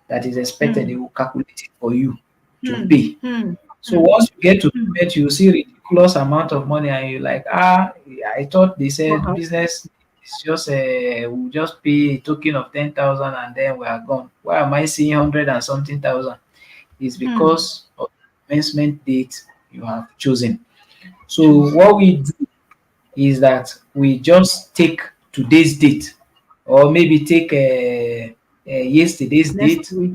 that is expected, Hmm. they will calculate it for you to Hmm. pay. Hmm. So Hmm. once you get to Hmm. payment, you see ridiculous amount of money, and you're like, I thought they What said happened? business is just we'll just pay a token of 10,000 and then we are gone. Why am I seeing 100 and something thousand? It's Hmm. because of the commencement date you have chosen. So Chosen. what we do is that we just take today's date, or maybe take yesterday's Next date. week.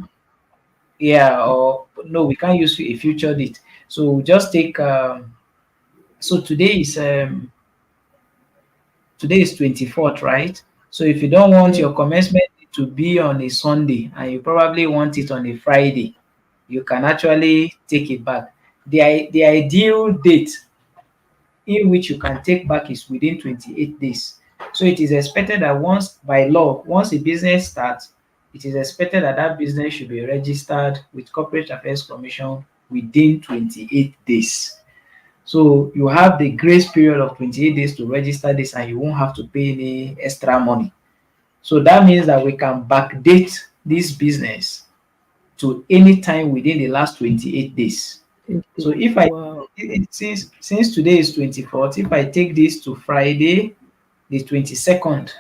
Yeah, or no, we can't use a future date. So we just take. So today is 24th, right? So if you don't want Yeah. your commencement to be on a Sunday and you probably want it on a Friday, you can actually take it back. The ideal date in which you can take back is within 28 days. So it is expected that once, by law, once a business starts, it is expected that that business should be registered with Corporate Affairs Commission within 28 days. So you have the grace period of 28 days to register this, and you won't have to pay any extra money. So that means that we can backdate this business to any time within the last 28 days. It So is. if I Wow. since today is 24th, if I take this to Friday, the 22nd,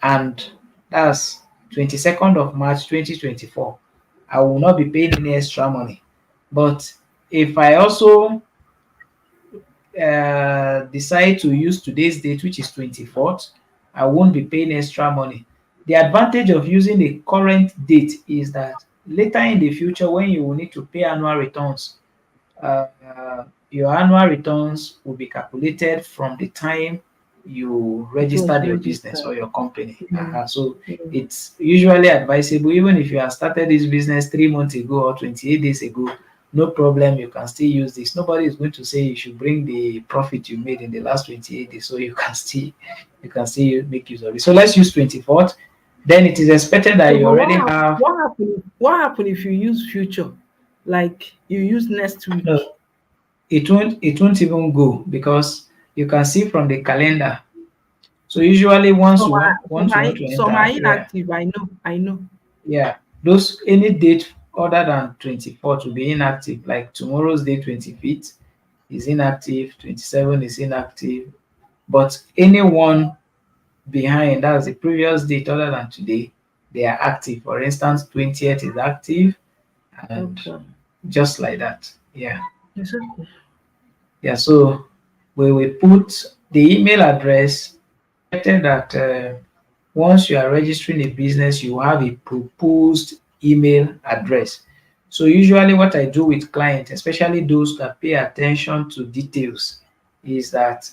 and that's 22nd of March 2024, I will not be paying any extra money. But if I also decide to use today's date, which is 24th, I won't be paying extra money. The advantage of using the current date is that later in the future, when you will need to pay annual returns, uh, your annual returns will be calculated from the time you It was registered your business registered. or your company. Mm. So Mm. it's usually advisable, even if you have started this business 3 months ago or 28 days ago, no problem, you can still use this. Nobody is going to say you should bring the profit you made in the last 28 days, so you can still make use of it. So let's use 24th. Then it is expected that So, you but already have. what happened? What happened if you use future? Like you use next No, week. it won't even go, because you can see from the calendar. So usually once Some you are want to some enter, are yeah, inactive. I know. I know. yeah, those any date other than 24th will be inactive. Like tomorrow's date 25th is inactive, 27 is inactive, but anyone behind, that's the previous date other than today, they are active. For instance, 20th is active, and Okay. just like that. Yeah. It's okay. Yeah, so we will put the email address. Expected that once you are registering a business, you have a proposed email address. So usually what I do with clients, especially those that pay attention to details, is that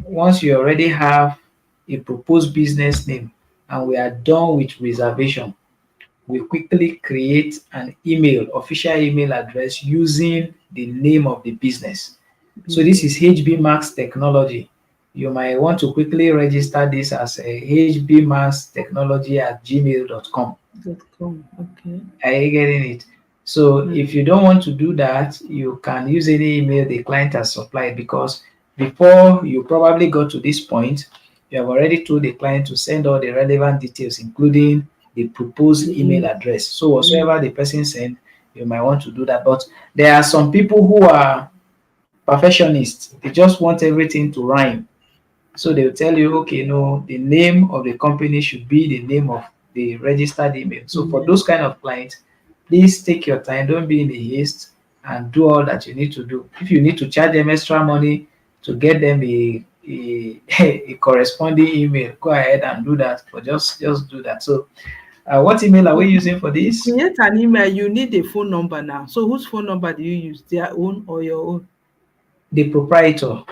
once you already have a proposed business name and we are done with reservation, we quickly create an official email address using the name of the business. So this is Business. HB Max Technology. you might want to quickly register this as a hbmasstechnology@gmail.com. .com. Okay. Are you getting it? So if Mm. you don't want to do that, you can use any email the client has supplied, because before you probably got to this point, you have already told the client to send all the relevant details, including the proposed The email email. address. So Mm. whatsoever the person sent, you might want to do that. But there are some people who are perfectionists. They just want everything to rhyme. So they'll tell you, okay, no, the name of the company should be the name of the registered email. So for Email. those kind of clients, please take your time, don't be in a haste, and do all that you need to do. If you need to charge them extra money to get them a corresponding email, go ahead and do that. But just do that. So what email are we using for To this? create an email, you need a phone number now. So whose phone number do you use? Their own or your own? The proprietor.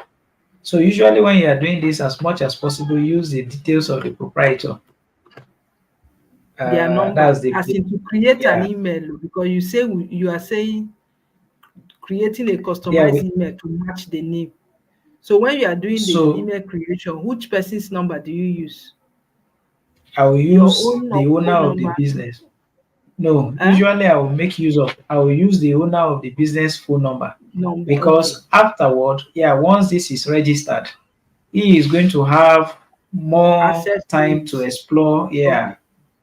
So usually when you are doing this, as much as possible, use the details of the proprietor. Their number. That's the, As in to create an yeah. email, because you say you are saying creating a Yeah, customized email to match the name. So when you are doing the so email creation, which person's number do you use? I will Your use own the owner phone of the number? business. No, Eh? usually I will use the owner of the business phone number, Number. Okay. because afterward, yeah, once this is registered, he is going to have more Access to time it. to explore, yeah, Okay.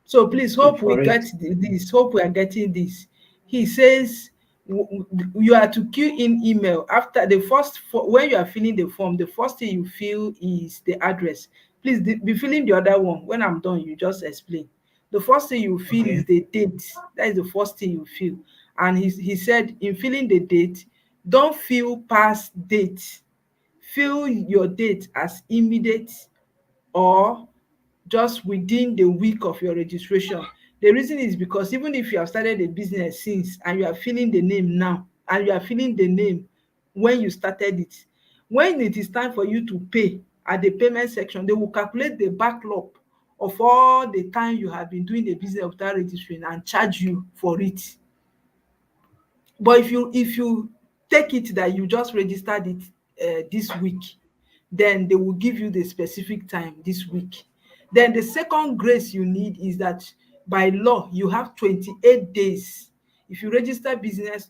So please to hope we for it. get this. Hope we are getting this. He says you are to queue in email after the first when you are filling the form. The first thing you fill is the address. Please be filling the other one. When I'm done, you just explain. The first thing you fill Okay. is the date. That is the first thing you fill. And he said in filling the date, don't fill past date. Fill your date as immediate or just within the week of your registration. The reason is because even if you have started a business since and you are filling the name now and you are filling the name when you started it, when it is time for you to pay at the payment section, they will calculate the backlog of all the time you have been doing the business without registering and charge you for it. But if you take it that you just registered it this week, then they will give you the specific time this week. Then the second grace you need is that by law you have 28 days. If you register business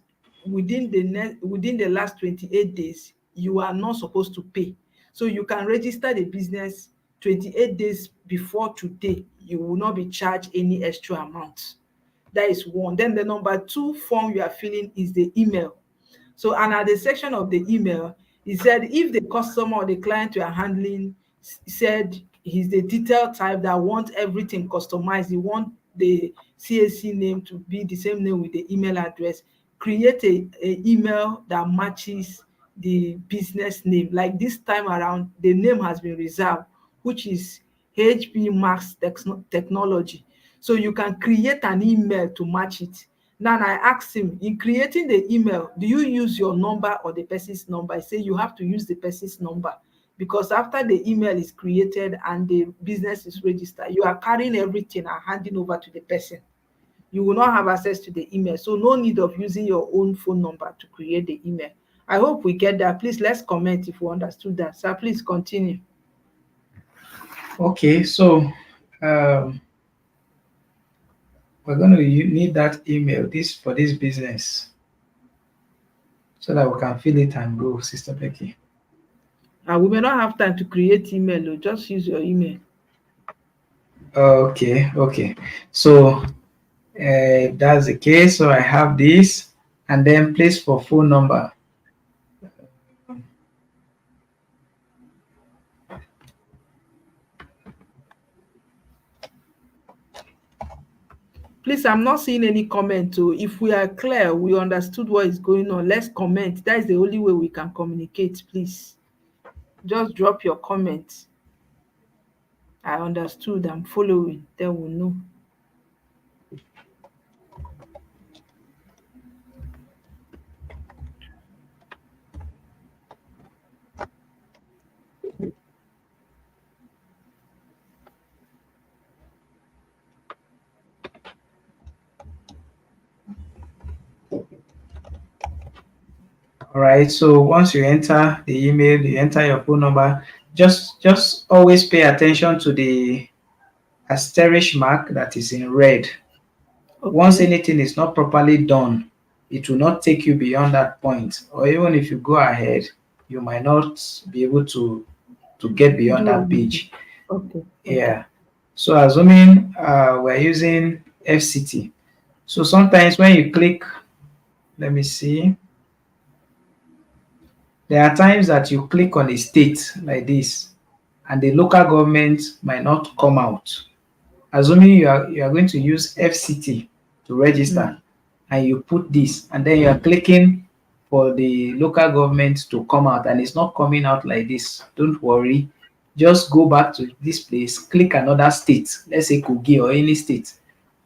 within the last 28 days, you are not supposed to pay. So you can register the business 28 days before today, you will not be charged any extra amount. That is one. Then the number two form you are filling is the email. So, and at the section of the email, he said if the customer or the client you are handling said he's the detail type that want everything customized, he want the CAC name to be the same name with the email address, create a email that matches the business name. Like this time around, the name has been reserved, which is HB Max Technology. So you can create an email to match it. Now I asked him, in creating the email, do you use your number or the person's number? I say you have to use the person's number, because after the email is created and the business is registered, you are carrying everything and handing over to the person. You will not have access to the email. So no need of using your own phone number to create the email. I hope we get that. Please let's comment if we understood that. Sir, please continue. Okay, so um, we're going to need that email this for this business, so that we can fill it and go, Sister Becky. And we may not have time to create email, oh, just use your email. Okay, okay. So if that's the case, so I have this, and then place for phone number. Please, I'm not seeing any comment. So if we are clear, we understood what is going on, let's comment. That is the only way we can communicate. Please just drop your comment. I understood, I'm following, then we'll know. All right. So once you enter the email, you enter your phone number. just always pay attention to the asterisk mark that is in red. Once Okay. anything is not properly done, it will not take you beyond that point. Or even if you go ahead, you might not be able to get beyond Do that anything. page. Okay. Okay. Yeah. So assuming we're using FCT. So sometimes when you click, let me see, there are times that you click on a state like this, and the local government might not come out. Assuming you are going to use FCT to register, Mm. and you put this, and then you are clicking for the local government to come out, and it's not coming out like this, don't worry. Just go back to this place, click another state, let's say Kogi or any state,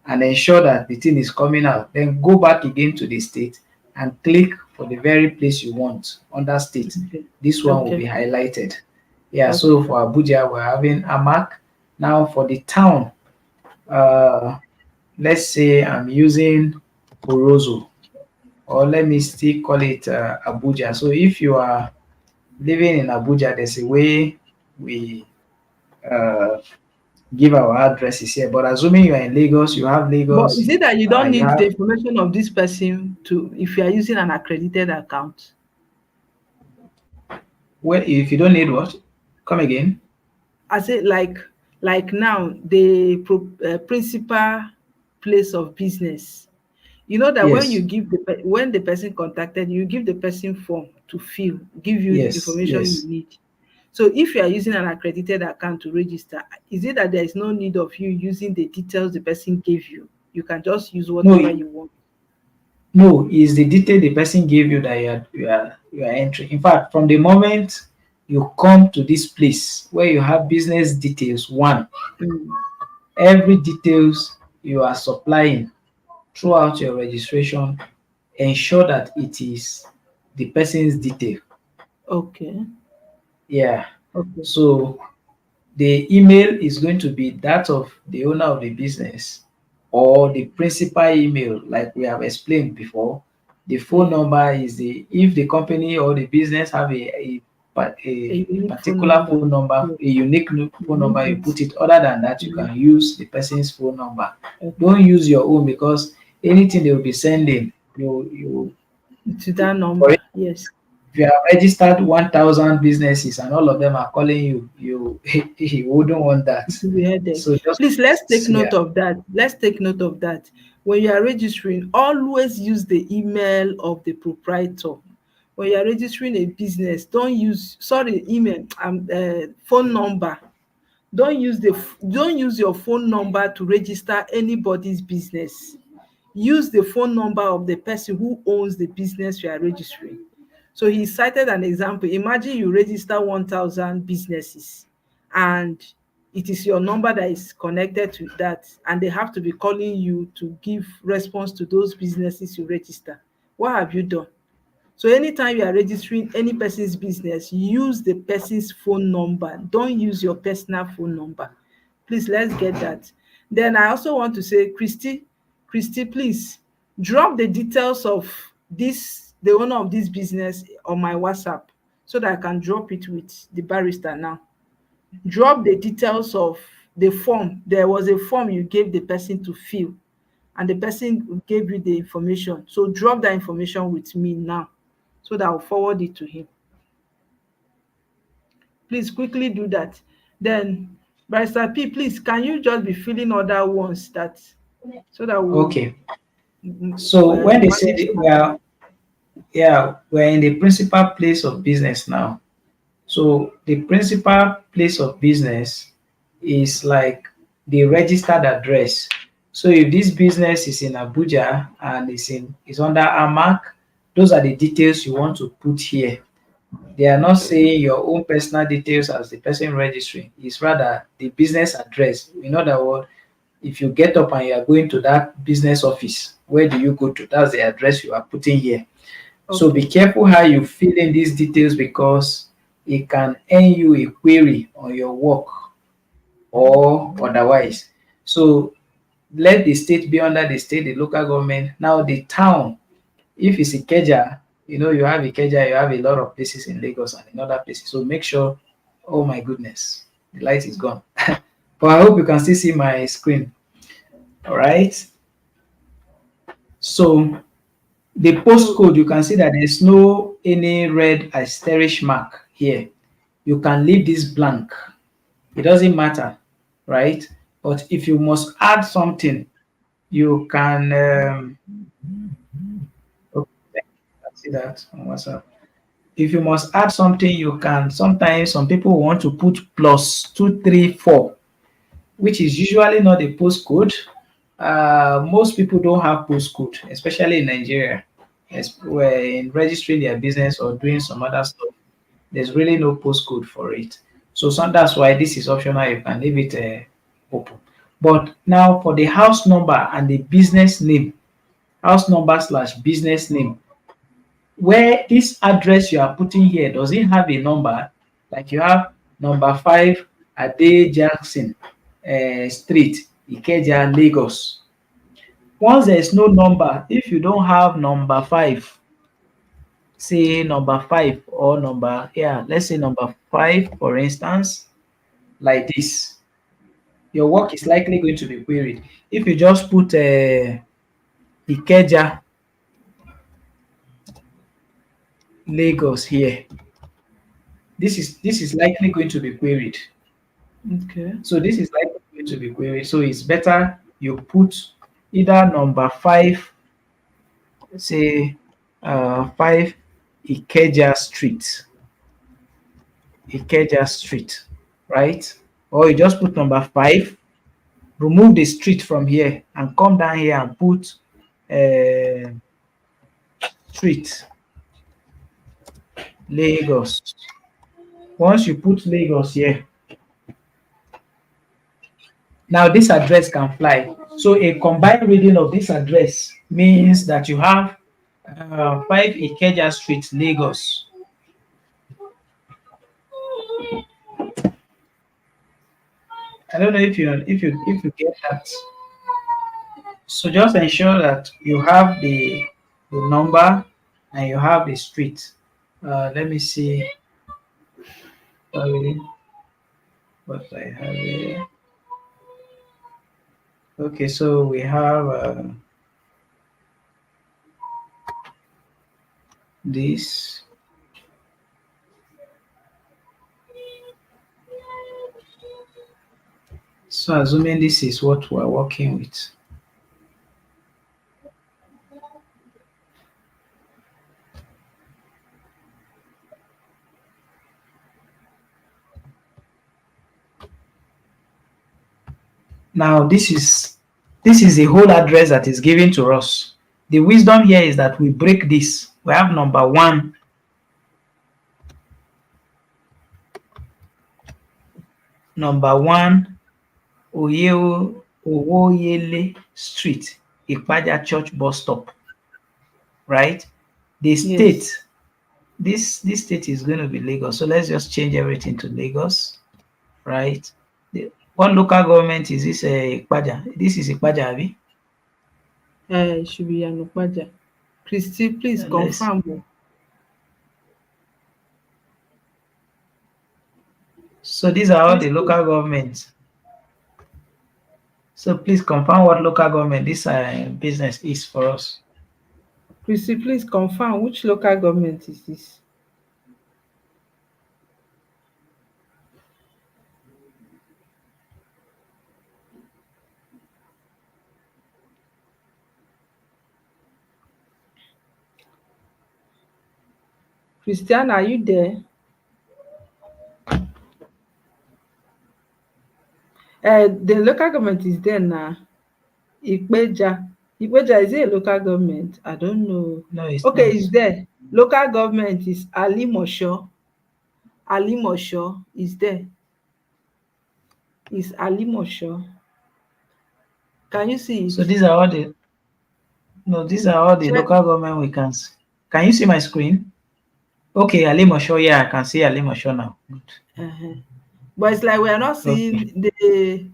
and ensure that the thing is coming out. Then go back again to the state and click for the very place you want under state. Okay. This one will be Okay. highlighted. Yeah, so Okay. for Abuja, we're having a mark. Now for the town, uh, let's say I'm using Orozo, or let me still call it Abuja. So if you are living in Abuja, there's a way we uh, give our addresses here. But assuming you are in Lagos, you have But Lagos, is it that you don't you need the have information of this person to if you are using an accredited account? well, if you don't need what? Come again. I say like now the principal place of business. You know that when you Yes, give when the person contacted you, you give the person form to fill, give you the yes, information you yes. need. So if you are using an accredited account to register, is it that there is no need of you using the details the person gave you? You can just use No, whatever you want. no, is the detail the person gave you that you are entering. In fact, from the moment you come to this place where you have business details, one, Mm. every details you are supplying throughout your registration, ensure that it is the person's detail. Okay. Yeah. Okay. So the email is going to be that of the owner of the business or the principal email, like we have explained before. The phone Yeah. number is the if the company or the business have A a unique phone particular number. phone number, Yeah. a unique You phone number, need you it. put it. Other than that, you You need can use the person's phone number. okay. Don't use your own because anything they will be sending, you To that for number. Yes. if you have registered 1,000 businesses and all of them are calling you, you wouldn't want that. It will be headache. So just Please let's take yeah, note of that. Let's take note of that. When you are registering, always use the email of the proprietor. When you are registering a business, don't use sorry email phone number. Don't use your phone number to register anybody's business. Use the phone number of the person who owns the business you are registering. So he cited an example. Imagine you register 1,000 businesses and it is your number that is connected to that, and they have to be calling you to give response to those businesses you register. What have you done? So anytime you are registering any person's business, use the person's phone number. Don't use your personal phone number. Please, let's get that. Then I also want to say, Christy, please drop the details of the owner of this business on my WhatsApp so that I can drop it with the barrister now. Drop the details of the form. There was a form you gave the person to fill, and the person gave you the information. So drop that information with me now so that I'll forward it to him. Please quickly do that. Then, Barrister P, please, can you just be filling other ones that so that we'll okay. So when they say manage that we time. are yeah, we're in the principal place of business now. So the principal place of business is like the registered address. So if this business is in Abuja and is under AMAC, those are the details you want to put here. They are not saying your own personal details as the person registering. It's rather the business address. In other words, if you get up and you are going to that business office, where do you go to? That's the address you are putting here. So be Okay. careful how you fill in these details because it can earn you a query on your work or otherwise. So let the state be under the state, the local government. Now the town, if it's Ikeja, you have Ikeja, you have a lot of places in Lagos and in other places. So make sure Oh my goodness, the light is gone. But I hope you can still see my screen. All right. So the So postcode, you can see that there's no any red asterisk mark here. You can leave this blank. It doesn't matter, right? But if you must add something, you can. Okay, I see that on WhatsApp. If you must add something, you can. Sometimes some people want to put +234, which is usually not a postcode. Most people don't have postcode, especially in Nigeria. Where in registering their business or doing some other stuff, there's really no postcode for it. So that's why this is optional. You can leave it open. But now for the house number and the business name, house number slash business name, where this address you are putting here, does it have a number? Like you have number 5 Ade Jackson Street, Ikeja, Lagos. Once there is no number, if you don't have number 5, say number 5 or number, yeah, let's say number 5, for instance, like this, your work is likely going to be queried. If you just put Ikeja, Lagos here, this is likely going to be queried. okay. So this is likely going to be queried. So it's better you put either number 5, say 5 Ikeja Street, Ikeja Street, right? Or you just put number 5, remove the street from here and come down here and put uh, street, Lagos. Once you put Lagos here, now this address can fly. So a combined reading of this address means that you have 5 Ikeja Street, Lagos. I don't know if you get that. So just ensure that you have the number and you have the street. Let me see. Sorry, what I have here. Okay, so we have this. So assuming this is what we're working with. Now this is the whole address that is given to us. The wisdom here is that we break this. We have number 1, Owoyele Street, Ipaja Church bus stop, right? The Yes. state, this state is going to be Lagos. So let's just change everything to Lagos, right? What local government is this? Ipaja. This is Ipaja, abi? It should be Anupaja. Christy, please Let's. confirm. Oh. So these are all the Christy, local governments. So please confirm what local government this business is for us. Christy, please confirm which local government is this? Christian, are you there? The local government is there now. Ipeja. Ipeja, is it a local government? I don't know. No, it's Okay, not. it's there. Local government is Alimosho. Alimosho is there. Is Alimosho. Can you see So it? these are all the no, these are all the Check. local government we can see. Can you see my screen? Okay, Alimosho, yeah, I can see Alimosho now. Good. Uh-huh. But it's like we are not Okay. seeing the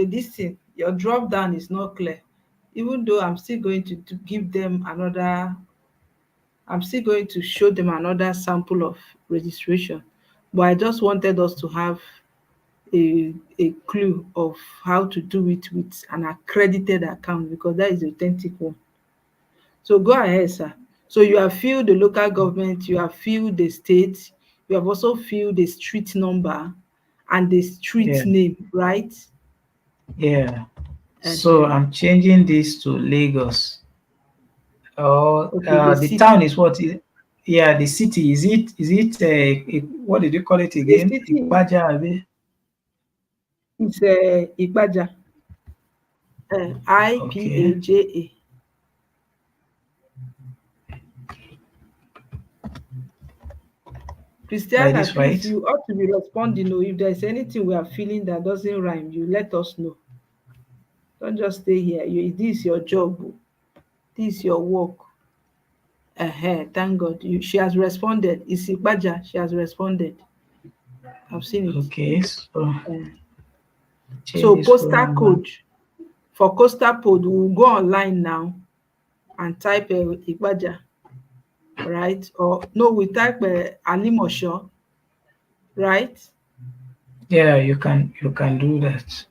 this thing. Your drop down is not clear. Even though I'm still going to give them another, I'm still going to show them another sample of registration. but I just wanted us to have a clue of how to do it with an accredited account, because that is the authentic one. So go ahead, sir. So you have filled the local government, you have filled the state, you have also filled the street number and the street Yeah. name, right? Yeah. So Uh-huh. I'm changing this to Lagos. Oh, Okay, the the town city. is what? Yeah, the city. What did you call it The again? city Ikpaja, abi? is Ipaja, Okay, IPAJA. by Christiana, this please, right? you ought to be responding. Oh, if there's anything we are feeling that doesn't rhyme, you let us know. Don't just stay here. This is your job. Oh. This is your work. Thank God. She has responded. It's Ipaja. She has responded. I've seen it. Okay, so Uh, change so this phone postal number. code. For coastal code, we'll go online now and type Ipaja, right? Or no, we type Alimosho, right? Yeah, you can do that.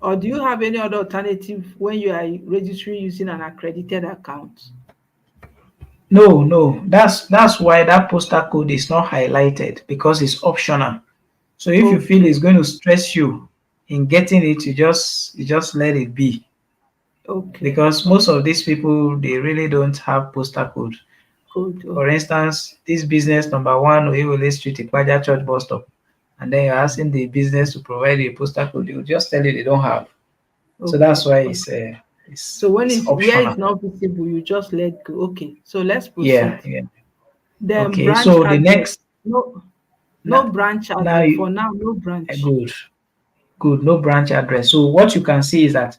Or do you have any other alternative when you are registering using an accredited account? No, no, that's why that postal code is not highlighted because it's optional. So if you feel Okay, it's going to stress you in getting it, you just let it be. okay, Because most okay. of these people they really don't have postal code. Code, For okay, instance, this business number one, Oyewole Street, Ikpaja Church bus stop, and then you're asking the business to provide a postal code, they will just tell you they don't have. So that's okay, why okay. it's So when it's it's where optional. it's not visible, you just let go. Okay, so let's Yeah, proceed. yeah. Then Okay, branch so the address. next No, now, no branch now address. you For now, no branch. good, good, no branch address. So what you can see is that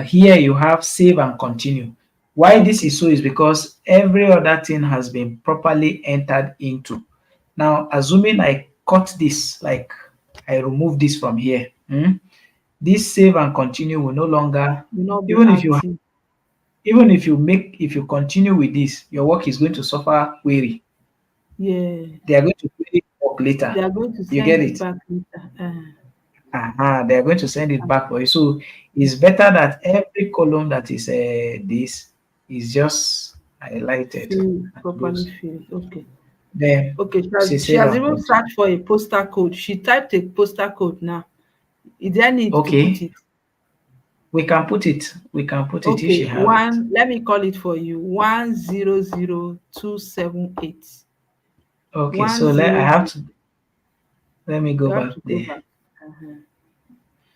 here you have save and continue. Why this Okay, is so is because every other thing has been properly entered into. Now, assuming I cut this, like I remove this from here, this save and continue will no longer, will not be even if you active. if you continue with this, your work is going to suffer query. Yeah, They are going to query work later. they are going to You send get it it? back later. They are going to send it back for you. So it's better that every column that is this is just highlighted Fill and properly closed. filled. Okay. Then Okay, say she save has and even continue. searched for a postal code. She typed a postal code now. Is there need to put Okay, it? we can put it. We can put it if Okay, she have it. let me call it for you. 100278. Okay, One so zero zero. let me You go have back to go there. back. Uh-huh.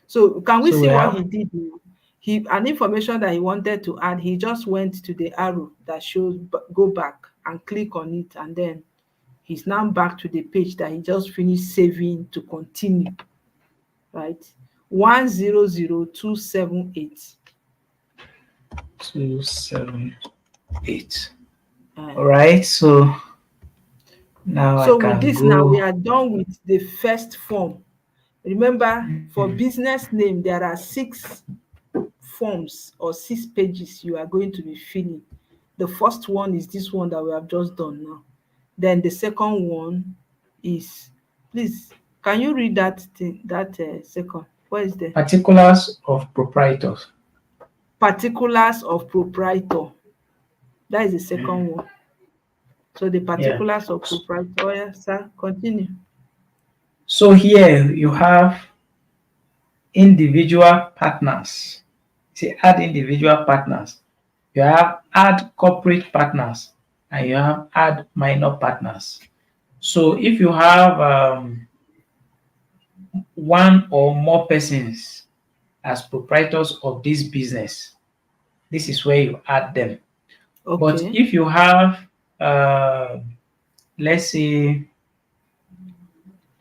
So can we So see we what he have did now? He an information that he wanted to add, he just went to the arrow that shows go back and click on it, and then he's now back to the page that he just finished saving to continue, right? 100278. 278. All Uh, right, so now I so with can this now, we go. are done with the first form. Remember, for business name, there are 6 forms or 6 pages you are going to be filling. The first one is this one that we have just done now. Then the second one is, please, can you read that thing, that second? What is the Particulars of proprietors. particulars of proprietor? That is the second one. So the Yeah. particulars of proprietor. Oh, yeah, sir, continue. So here you have individual partners. See, add individual partners. You have add corporate partners and you have add minor partners. So if you have one or more persons as proprietors of this business, this is where you add them. But Okay, if you have, uh, let's say,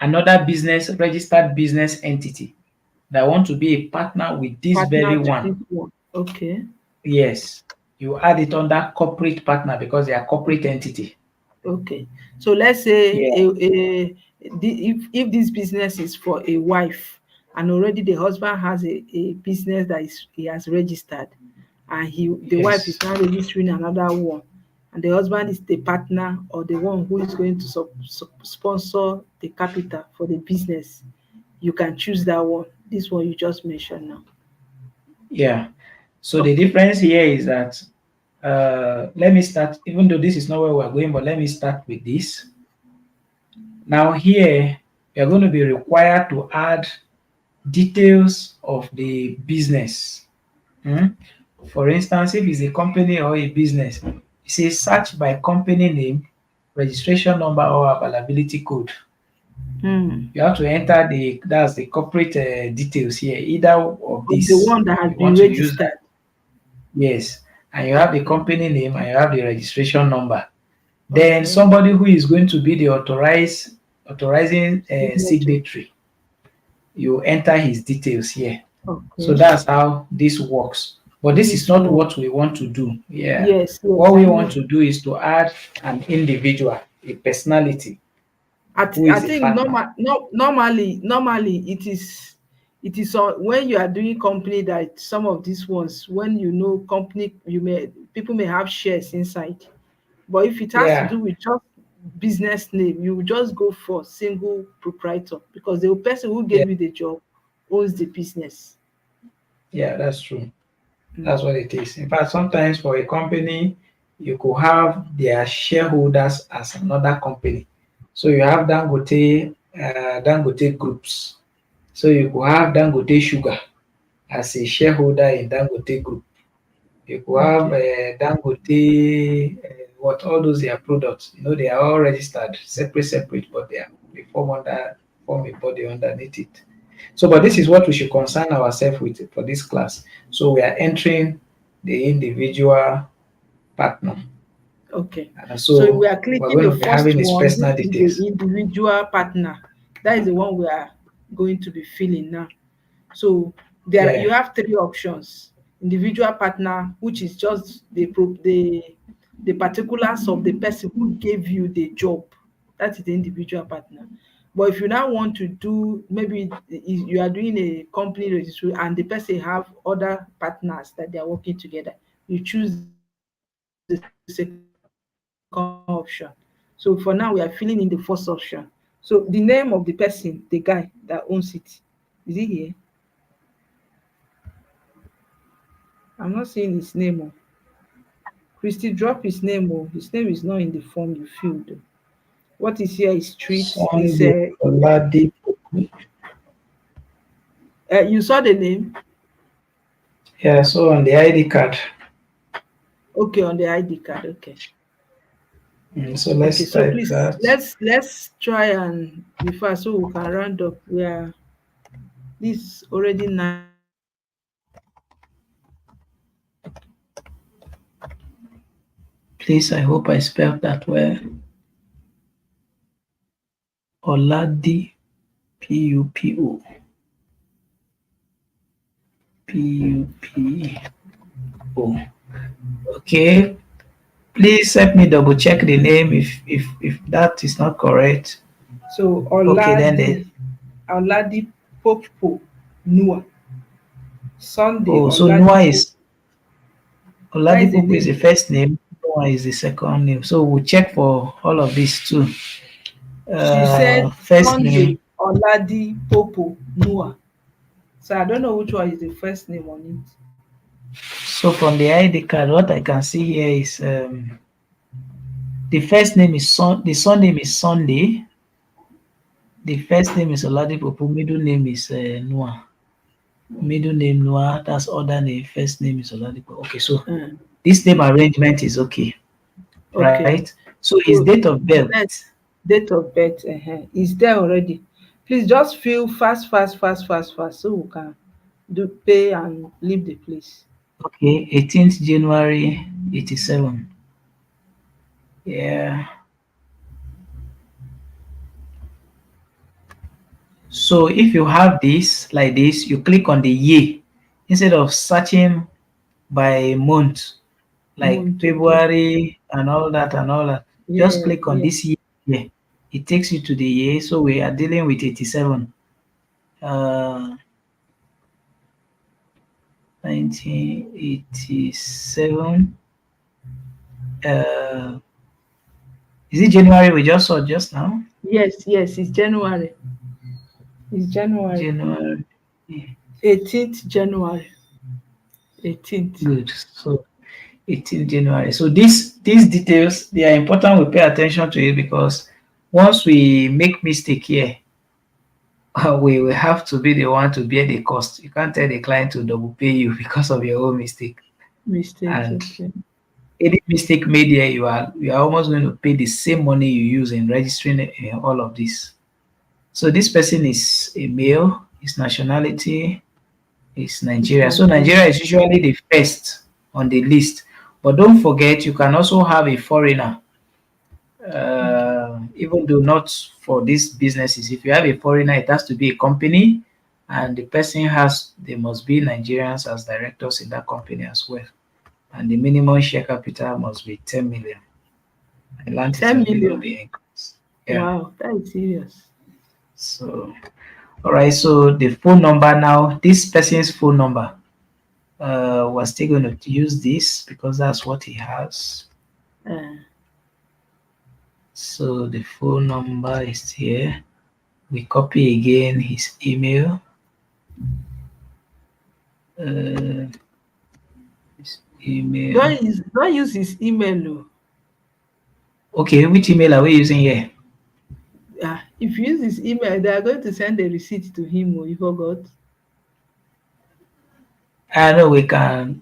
another business, registered business entity that want to be a partner with this very partner to one, this one. Okay, yes, you add it under corporate partner because they are corporate okay. entity. Okay. So let's say Yeah. if this business is for a wife and already the husband has a business that is he has registered, and the wife is Yes. now registering another one, and the husband is the partner or the one who is going to sponsor the capital for the business, you can choose that one. This one you just mentioned now. Yeah. So the Okay. difference here is that let me start, even though this is not where we're going, but let me start with this. Now here, you're going to be required to add details of the business. Hmm? For instance, if it's a company or a business, it says search by company name, registration number, or availability code. Hmm. You have to enter that's the corporate details here, either of Of the these. one that has You been want to use registered. that, yes, and you have the Okay. company name and you have the registration number. Then Okay. somebody who is going to be the authorizing Signatory. signatory, you enter his details here. So Okay. that's how this works. But this is This not one. what we want to do. Yeah. Yes, What yes, we I want know. to do is to add an individual, a personality who I is a think partner. normally it is when you are doing company that some of these ones, when you know company, you may people may have shares inside. But if it has to Yeah. do with just business name, you will just go for single proprietor because the person who Yeah. gave you the job owns the business. Yeah, that's true. That's Mm. what it is. In fact, sometimes for a company, you could have their shareholders as another company. So you have Dangote groups. So you could have Dangote Sugar as a shareholder in Dangote Group. You could have Okay. Dangote, what all those their products. They are all registered separate, but they form a body underneath it. So, but this is Mm. what we should concern ourselves with for this class. So we are entering the individual partner, Okay. and So we so are we're clicking going the to be first having his one, personal which is the details. individual partner. That is the one we are going to be filling now. So there you Yeah, have three options. Individual partner, which is just the particulars of the person who gave you the job. That is the individual partner. But if you now want to do, maybe you are doing a company registry and the person have other partners that they are working together, you choose the second option. So for now, we are filling in the first option. So the name of the person, the guy that owns it, is he here? I'm not seeing his name. Oh. Christy, drop his name. Oh. His name is not in the form you filled. Oh. What is here is street. Is Sunday Oladipo. you saw the name? Yeah, so on the ID card. Okay, on the ID card. Okay. So Okay. let's So type please that. let's try and be fast so we can round up. We are this already 9 minutes. Please, I hope I spelled that well. Oladi Pupo. Pupo. Okay. Please help me double check the name if that is not correct. So Okay, then the Oladipopo Noah. Sunday so Noah Oladipo. is That is the Oladipo is name. the first name. Noah is the second name. So we'll check for all of these too. She said First name. Sunday Oladipopo Noah. So I don't know which one is the first name on it. So from the ID card, what I can see here is the first name is the surname is Sunday. The first name is Oladipo. Middle name is Noah. Middle name Noah. That's other name. First name is Oladipo. Okay, so Mm, this name arrangement is okay, okay. right? So his So date of then birth. date of birth is there already. Please just fill fast so we can do pay and leave the place. Okay, 18th January 87. Yeah. So if you have this like this, you click on the year instead of searching by month, like Month, okay. February and all that and all that. Just Yeah, click on yeah. this year. Here. It takes you to the year. So we are dealing with 87. 1987. Uh, is it January we just saw just now? Yes, yes, it's January. It's January. January. Yeah, 18th January. 18th. good. So 18 January. So these details they are important. We pay attention to it because once we make mistake here, we will have to be the one to bear the cost. You can't tell the client to double pay you because of your own mistake. Mistakes, And okay. any mistake made here, you are almost going to pay the same money you use in registering all of this. So this person is a male. His nationality is It's Nigeria. So Nigeria. Nigeria is usually the first on the list. But don't forget, you can also have a foreigner. Okay. Even though not for these businesses, if you have a foreigner, it has to be a company, and the person has they must be Nigerians as directors in that company as well. And the minimum share capital must be 10 million. I learned it 10 has been going to million. be increased. Yeah. Wow, that is serious. So, all right. So the phone number now, this person's phone number, we're still going to use this because that's what he has. Uh, So the phone number is here. We copy again his email. Uh, his email. don't use his email. Oh. Okay, which email are we using here? If you use his email, they are going to send a receipt to him. Oh, you forgot. I know we can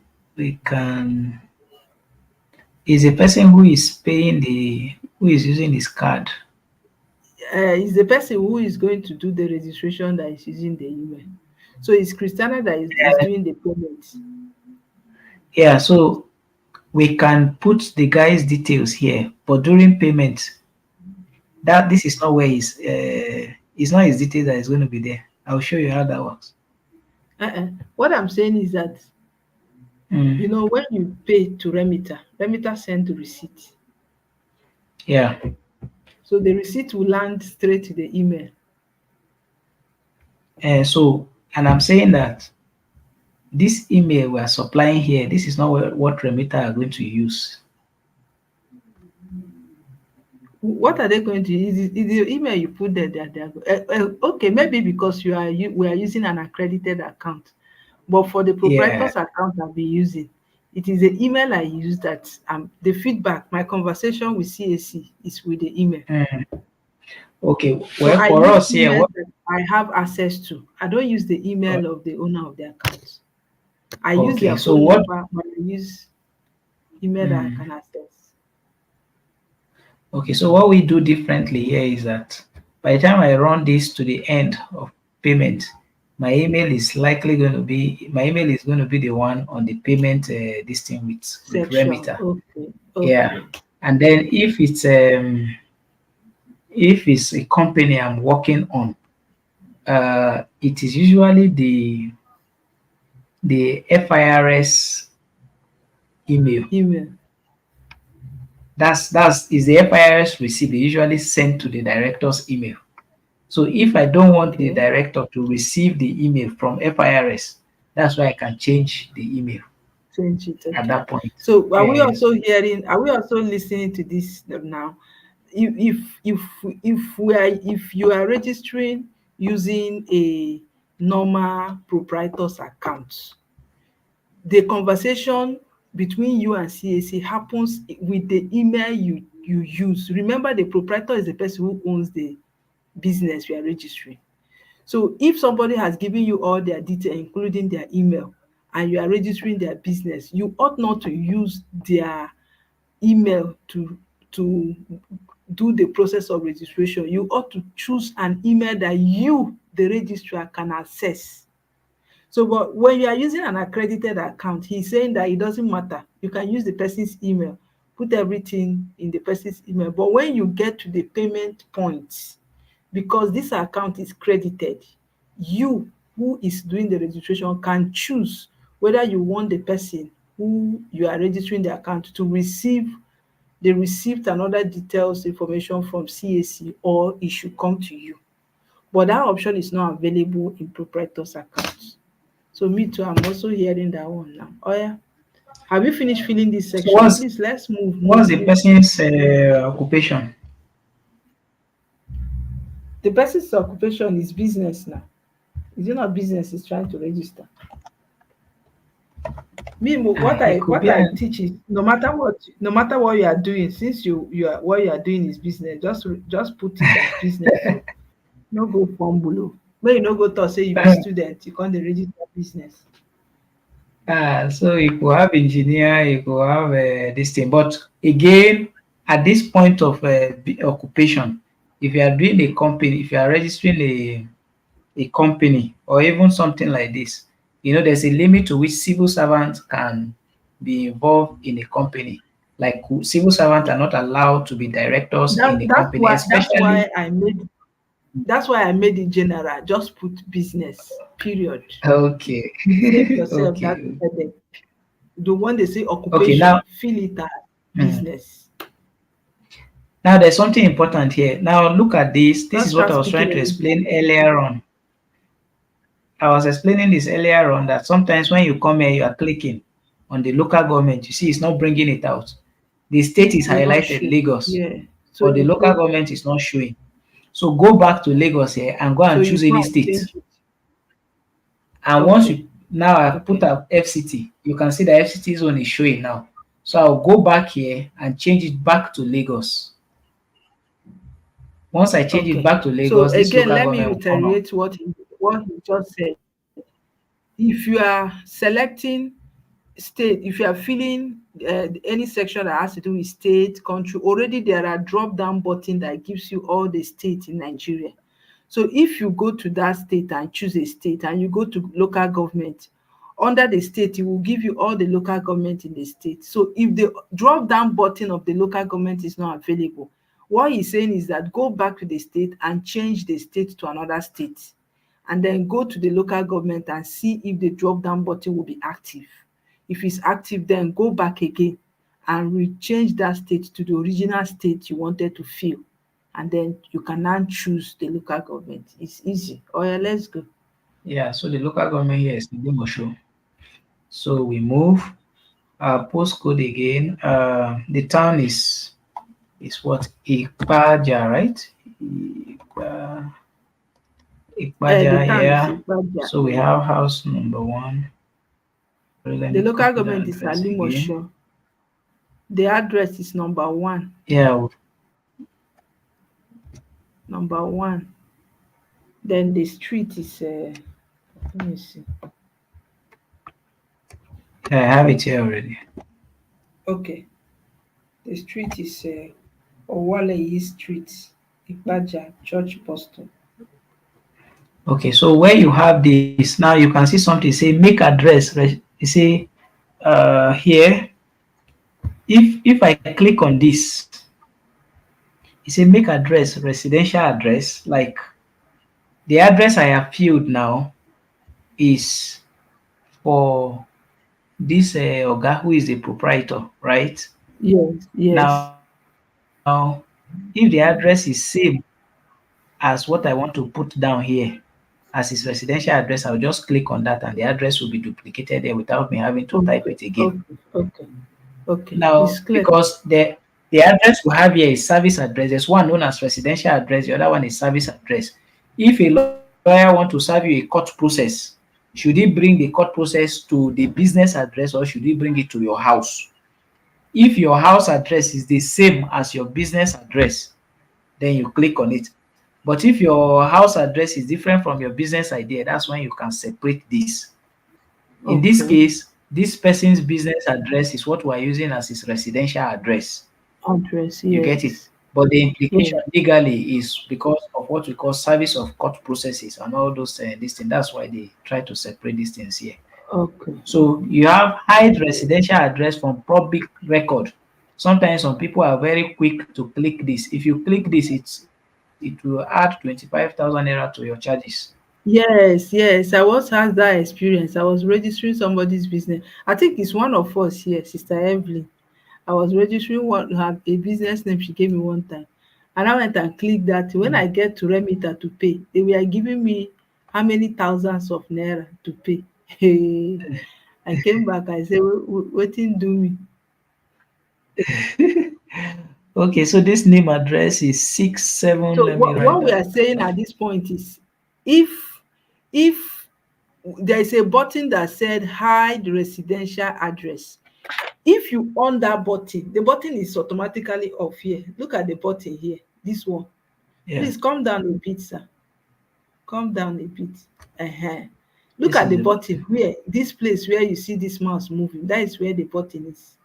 is a person who is paying the who is using his card. It's the person who is going to do the registration that is using the email. So it's Christiana that is doing the payment. Yeah, so we can put the guy's details here, but during payment, that this is not where it's not his details that is going to be there. I'll show you how that works. What I'm saying is that Mm, when you pay to remitter send the receipt. yeah. So the receipt will land straight to the email. So, and I'm saying that this email we are supplying here, this is not what remitter are going to use. What are they going to use? Is the email you put there that they are okay, maybe because we are using an accredited account. But for the Yeah. proprietor's account I've been using, it is the email I use that the feedback, my conversation with CAC is with the email. Mm, okay. So Well, I for use us here, emails that I have access to. I don't use the uh, email of the owner of the account. I use okay. their So phone what? number, but I use email that I Mm, can access. okay. So what we do differently here is that by the time I run this to the end of payment, my email is going to be the one on the payment this thing with Section. remitter. Okay. Yeah. Okay. And then if it's a company I'm working on, it is usually the FIRS email. Email. That's is the FIRS receipt they usually send to the director's email. So if I don't want the Okay. director to receive the email from FIRS, that's why I can change the email Change it. at Okay. that point. So Yes. are we also listening to this now? If you are registering using a normal proprietor's account, the conversation between you and CAC happens with the email you use. Remember, the proprietor is the person who owns the business you are registering. So if somebody has given you all their detail, including their email, and you are registering their business, you ought not to use their email to do the process of registration. You ought to choose an email that you, the registrar, can access. So, but when you are using an accredited account, he's saying that it doesn't matter. You can use the person's email, put everything in the person's email. But when you get to the payment point, because this account is credited, you who is doing the registration can choose whether you want the person who you are registering the account to receive the receipt and other details information from CAC, or it should come to you. But that option is not available in proprietor's accounts. So me too, I'm also hearing that one now. Oh yeah. Have you finished filling this So section? Please, let's what's the move. person's occupation? The person's occupation is business now. Is it not business he's trying to register? Me, Ah, it could what be I an, teach is no matter what you are doing, since you are what you are doing is business, just put it as business. So no go fumble o. Make you no go talk say you be student, you come dey register business. so you could have engineer, you could have this thing. But again, at this point of occupation, if you are doing a company, if you are registering a company or even something like this, there's a limit to which civil servants can be involved in a company. Like civil servants are not allowed to be directors in a company, That's especially. why I made it general. Just put business. Period. Okay. Save yourself that Okay. headache. The one they say Okay. Now, occupation, fill it as mm, business. now there's something important here. Now look at this. This Don't is what start I was speaking trying to already. explain earlier on. I was explaining this earlier on that sometimes when you come here, you are clicking on the local government. You see, it's not bringing it out. The state is Will not highlighted, show. Lagos, Yeah. So but the you local go government is not showing. So go back to Lagos here and go so and you choose go any and state. change it. And once Okay. you now I put Okay. up FCT, you can see the FCT zone is showing now. So I'll go back here and change it back to Lagos. Once I change it Okay. back to So Lagos, this again, local let me government will come up. reiterate what he just said. If you are selecting state, if you are filling any section that has to do with state, country, already there are drop down button that gives you all the states in Nigeria. So if you go to that state and choose a state and you go to local government, under the state, it will give you all the local government in the state. So if the drop down button of the local government is not available, what he's saying is that go back to the state and change the state to another state, and then go to the local government and see if the drop down button will be active. If it's active, then go back again and rechange that state to the original state you wanted to fill, and then you can now choose the local government. It's easy. Oya, let's go. Yeah, so the local government here is Limosho. So we move. Postcode again. The town is what? Ipaja, right? The Ipaja, town is yeah. Ipaja. So we have house number one. Sorry, let The me local copy the government is address again. Alimosho. The address is number one. Yeah, Number one. Then the street is let me see. I have it here already. Okay. The street is Owaleyi Street, Ipaja, Church Boston. Okay, so where you have this, now you can see something say make address. You say here, if I click on this, it say make address, residential address. Like the address I have filled now is for this Oga who is the proprietor, right? Yes, yes. Now, if the address is same as what I want to put down here as his residential address, I'll just click on that and the address will be duplicated there without me having to type it Okay, again. okay, okay, okay. Now, It's clear. because the address we have here is service address. There's one known as residential address. The other one is service address. If a lawyer want to serve you a court process, should he bring the court process to the business address or should he bring it to your house? If your house address is the same as your business address, then you click on it. But if your house address is different from your business idea, that's when you can separate this. In this Okay. case, this person's business address is what we're using as his residential address. Address, You get it? yes. But the implication Yeah. legally is because of what we call service of court processes and all those this thing. That's why they try to separate these things here. Okay, So okay. you have hide residential address from public record. Sometimes some people are very quick to click this. If you click this, it will add 25,000 naira to your charges. Yes, yes. I once had that experience. I was registering somebody's business. I think it's one of us here, Sister Evelyn. I was registering one her a business name she gave me one time. And I went and clicked that. When I get to Remita to pay, they were giving me how many thousands of naira to pay. Hey. I came back, I say wetin do me. Okay, so this name address is 67. So Let me write what we that. are saying at this point is, if if there is a button that said hide residential address, if you on that button, the button is automatically off here. Look at the button here, this one. Yeah, Please come down a bit, sir. Come down a bit. Ehen. Look this at is the the button button. where, this place where you see this mouse moving, that is where the button is.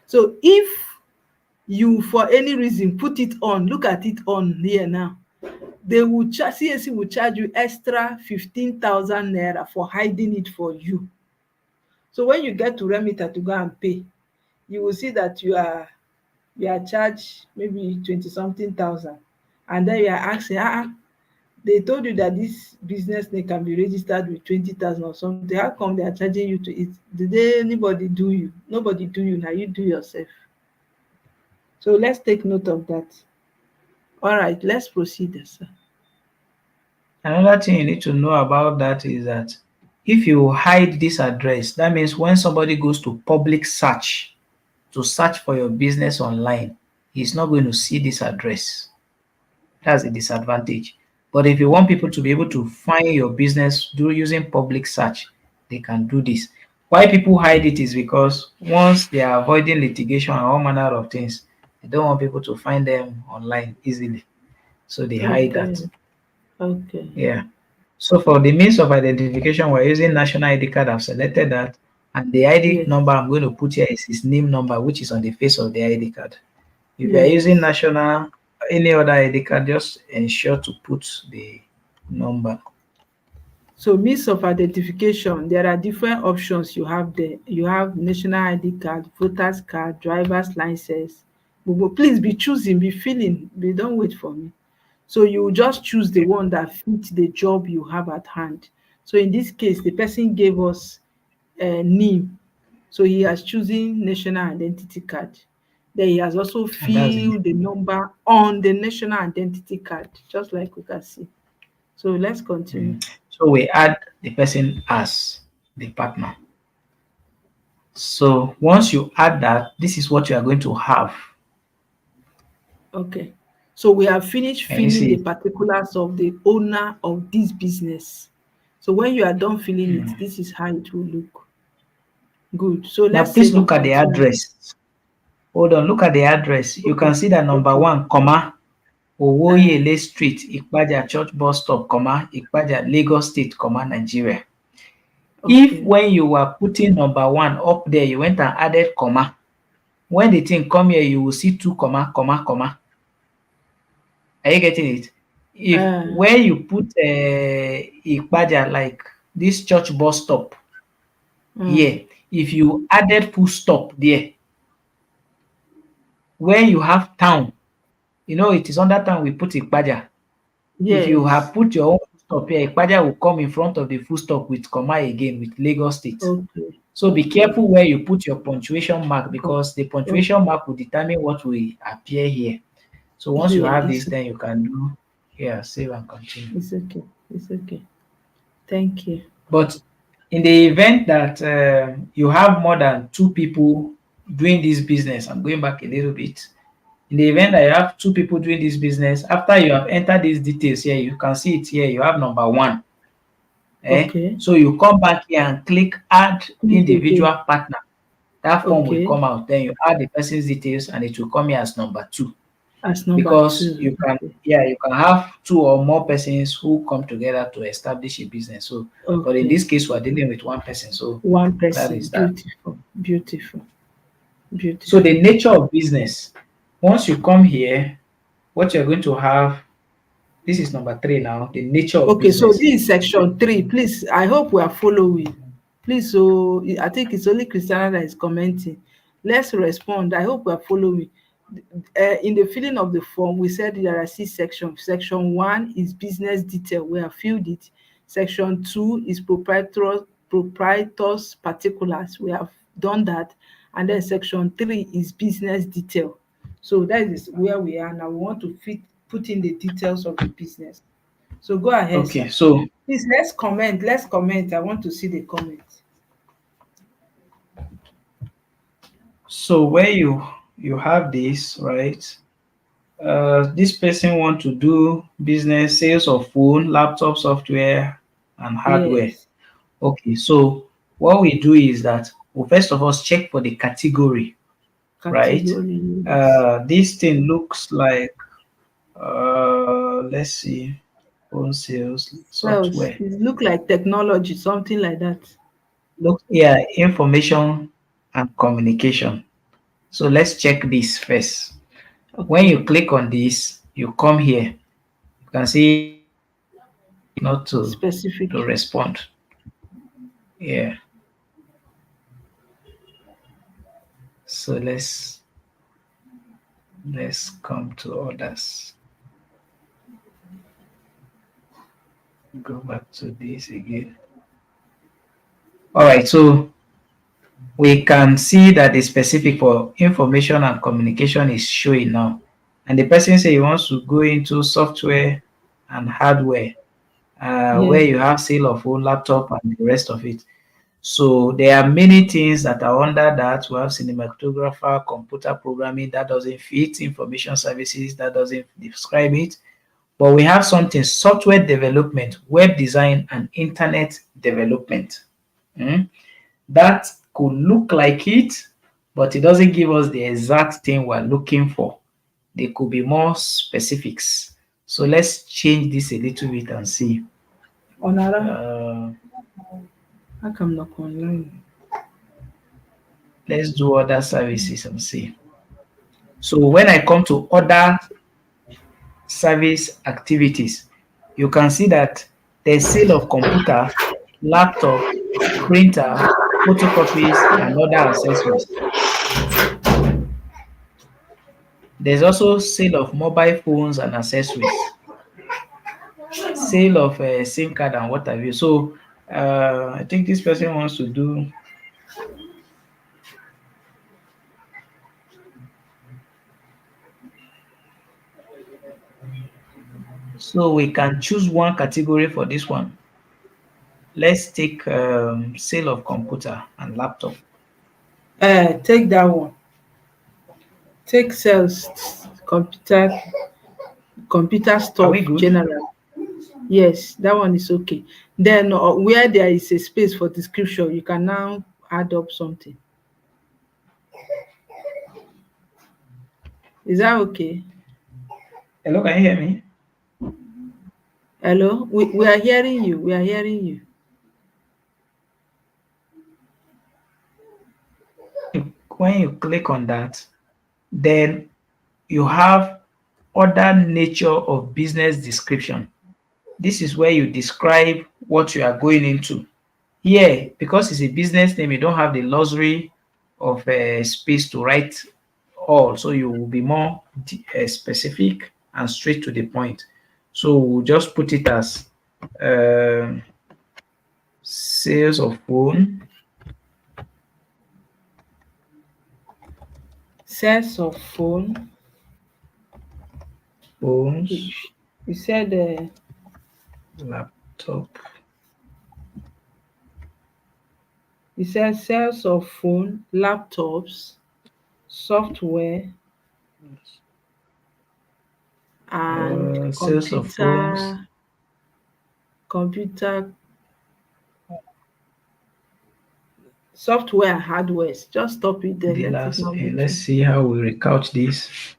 So if you for any reason put it on, look at it on here now, they will charge, CAC will charge you extra 15,000 naira for hiding it for you. So when you get to Remita to go and pay, you will see that you are charged maybe 20 something thousand, and then you are asking, they told you that this business name can be registered with 20,000 or something, how come they are charging you to it? Did they anybody do you? Nobody do you, now you do yourself. So let's take note of that. All right, let's proceed, sir. Another thing you need to know about that is that if you hide this address, that means when somebody goes to public search to search for your business online, he's not going to see this address. That's a disadvantage. But if you want people to be able to find your business through using public search, they can do this. Why people hide it is because once they are avoiding litigation and all manner of things, they don't want people to find them online easily. So they hide Okay, that. okay. Yeah. So for the means of identification, we're using national ID card. I've selected that. And the ID Yes, number I'm going to put here is his name number, which is on the face of the ID card. If you're using yes. national, any other ID card, just ensure to put the number. So means of identification, there are different options you have there. You have national ID card, voters card, driver's license. Please be choosing, be filling, don't wait for me. So you will just choose the one that fits the job you have at hand. So in this case, the person gave us NIM. So he has chosen national identity card. Then he has also And that's it. filled the number on the national identity card, just like we can see. So let's continue. So we add the person as the partner. So once you add that, this is what you are going to have. Okay. So we have finished Can you filling see the it? particulars of the owner of this business. So when you are done filling it, this is how it will look. Good. So Now let's please save and look at the continue. address. Hold on, look at the address. You can Okay. see that number Okay. one, comma, Uh, Owoyele Street, Ikpaja Church Bus Stop, comma, Ikpaja, Lagos State, comma, Nigeria. If okay. when you were putting number one up there, you went and added comma, when the thing come here, you will see two comma, comma, comma. Are you getting it? If Uh, where you put Ikpaja, like this church bus stop mm, here, if you added full stop there, where you have town, you know it is under town we put Ikpaja. If you have yes. put your own full stop here, Ikpaja will come in front of the full stop with comma again with Lagos State. Okay. So be Okay. careful where you put your punctuation mark Com- because the punctuation Okay. mark will determine what will appear here. So once you Here, have this, then you can do here, save and continue. it's okay. It's okay. Thank you. But in the event that you have more than two people doing this business, I'm going back a little bit. In the event that you have two people doing this business, after you have entered these details here, you can see it here, you have number one. Okay. So you come back here and click add Click again. individual partner. That form will Okay. come out. Then you add the person's details and it will come here as number two. As number Because two. you can, Okay. yeah, you can have two or more persons who come together to establish a business. So, but in Okay. this case, we're dealing with one person. So One that person. is that. Beautiful. Beautiful. So Beautiful. the nature of business, once you come here, what you're going to have, this is number three now, the nature of Okay, so business. this is section three. Please, I hope we are following. Please, so I think it's only Christiana that is commenting. Let's respond. I hope we are following. In the filling of the form, we said there are six sections. Section one is business detail. We have filled it. Section two is proprietors particulars. We have done that. And then section three is business detail. So that is where we are now. We want to put in the details of the business. So go ahead, Okay, sir. so Please let's comment. Let's comment. I want to see the comment. So where you have this, right? This person want to do business sales of phone, laptop, software, and hardware. Yes. Okay, so what we do is that we first of all check for the category, right? Category. Yes. This thing looks like let's see, phone sales Sales. software. It look like technology, something like that. Look, yeah, information and communication. So let's check this first. When Okay. you click on this, you come here. You can see not to Specific. respond. Yeah. So let's come to others. Go back to this again. All right. So we can see that the specific for information and communication is showing now. And the person say he wants to go into software and hardware, where Yes. you have sale of phone, laptop, and the rest of it. So there are many things that are under that. We have cinematographer, computer programming that doesn't fit, information services that doesn't describe it. But we have something software development, web design, and internet development. Mm. That could look like it, but it doesn't give us the exact thing we're looking for. There could be more specifics. So let's change this a little bit and see. Onara. Uh, How come not online? let's do other services and see. So when I come to other service activities, you can see that there's sale of computer, laptop, printer, photocopies, and other accessories. There's also sale of mobile phones and accessories, sale of SIM card and what have you. So I think this person wants to do. So we can choose one category for this one. Let's take sale of computer and laptop. Take that one. Take sales, computer Are we stuff good? general. Yes, that one is okay. Then where there is a space for description, you can now add up something. Is that okay? Hello, can you hear me? Hello? We are hearing you. We are hearing you. When you click on that, then you have other nature of business description. This is where you describe what you are going into. Here, because it's a business name, you don't have the luxury of space to write all, so you will be more specific and straight to the point. So we'll just put it as um sales of Sales of phone. You, phones, you said laptop, sales of phone, laptops, software, and sales of phones, computer software and hardware. Just stop it there. Let it dealers. not be Let's too. see how we recount this.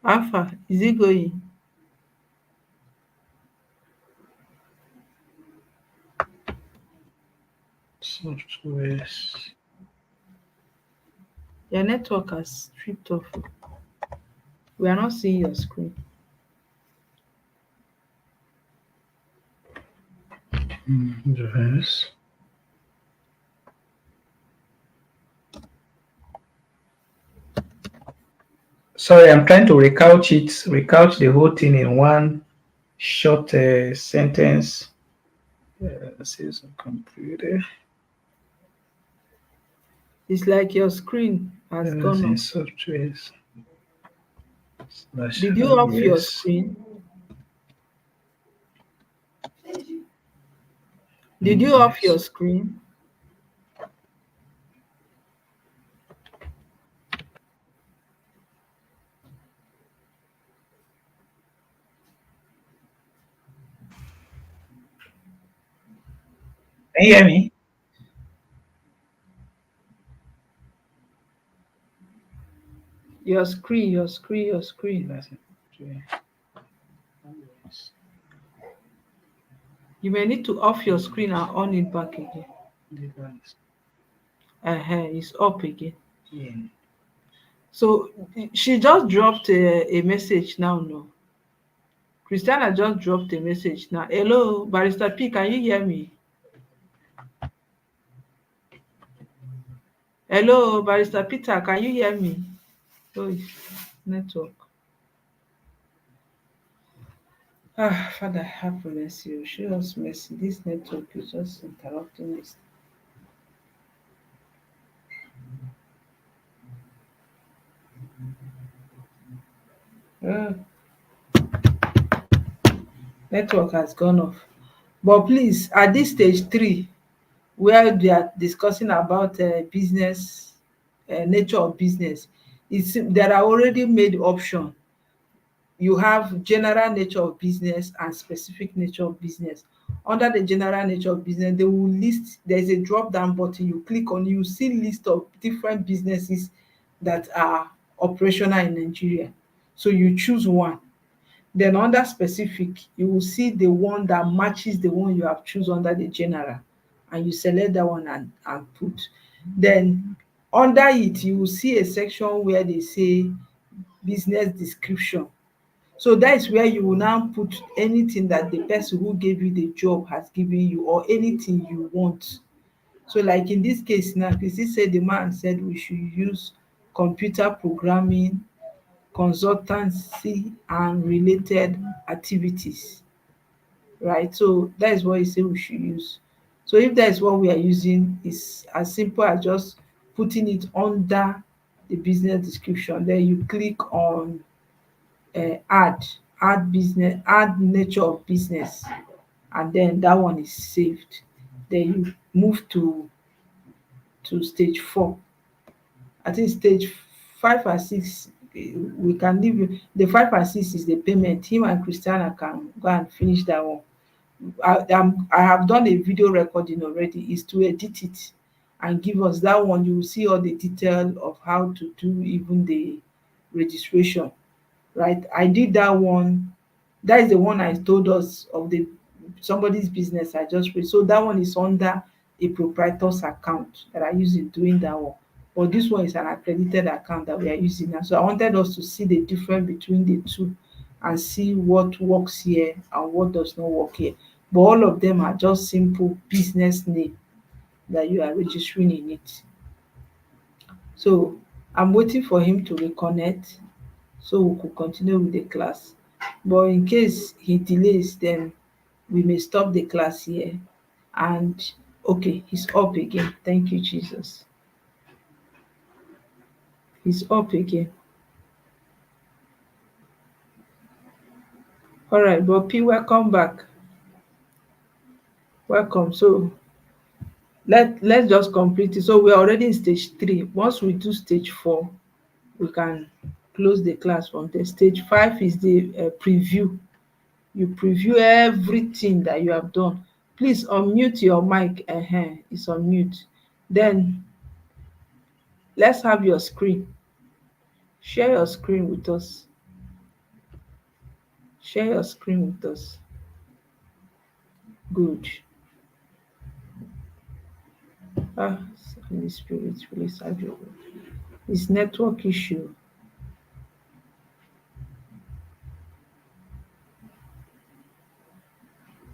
How far is it going? Software. Your network has tripped off. We are not seeing your screen. Yes. Sorry, I'm trying to recount the whole thing in one short sentence. Sales of computer. It's like your screen has Yes, gone in off. softwares slash Did you off your hardwares. screen? Did you off your Yes. screen? Can you hear me? Your screen, your screen, your screen. That's in software hardwares. You may need to off your screen and on it back again. Device It's up again. in. So she just dropped a message now. No, Christiana just dropped a message now. Hello, Barrister P, can you hear me? Hello, Barrister Peter, can you hear me? Oh, it's network. Father, have mercy. Show us mercy. This network is just interrupting this. Uh, Network has gone off. But please, at this stage 3, where they are discussing about business, nature of business, there are already made option. You have general nature of business and specific nature of business. Under the general nature of business, they will list, there is a drop down button, you click on, you see list of different businesses that are operational in Nigeria. So you choose one. Then under specific, you will see the one that matches the one you have choose under the general, and you select that one and put. Then under it, you will see a section where they say business description. So that is where you will now put anything that the person who gave you the job has given you, or anything you want. So like in this case now, Christy said the man said we should use computer programming, consultancy and related activities, right? So that is what he said we should use. So if that is what we are using, it's as simple as just putting it under the business description. Then you click on add business, add nature of business, and then that one is saved. Then you move to stage 4. I think stage 5 and 6, we can leave. The 5 and 6 is the payment. Him and Christiana can go and finish that one. I have done a video recording already. Is to edit it and give us that one. You will see all the detail of how to do even the registration, right? I did that one. That is the one I told us of, the somebody's business I just read. So that one is under a proprietor's account that I use in doing that one. But this one is an accredited account that we are using now. So I wanted us to see the difference between the two and see what works here and what does not work here. But all of them are just simple business name that you are registering in it. So I'm waiting for him to reconnect so we could continue with the class. But in case he delays, then we may stop the class here. And okay, he's up again. Thank you, Jesus. He's up again. All right, but P, welcome back. Welcome. So let's just complete it. So we're already in stage 3. Once we do stage 4, we can close the class from there. Stage 5 is the preview. You preview everything that you have done. Please unmute your mic. It's on mute. Then let's have your screen. Share your screen with us. Share your screen with us. Good. Holy Spirit, please have your way. It's network issue.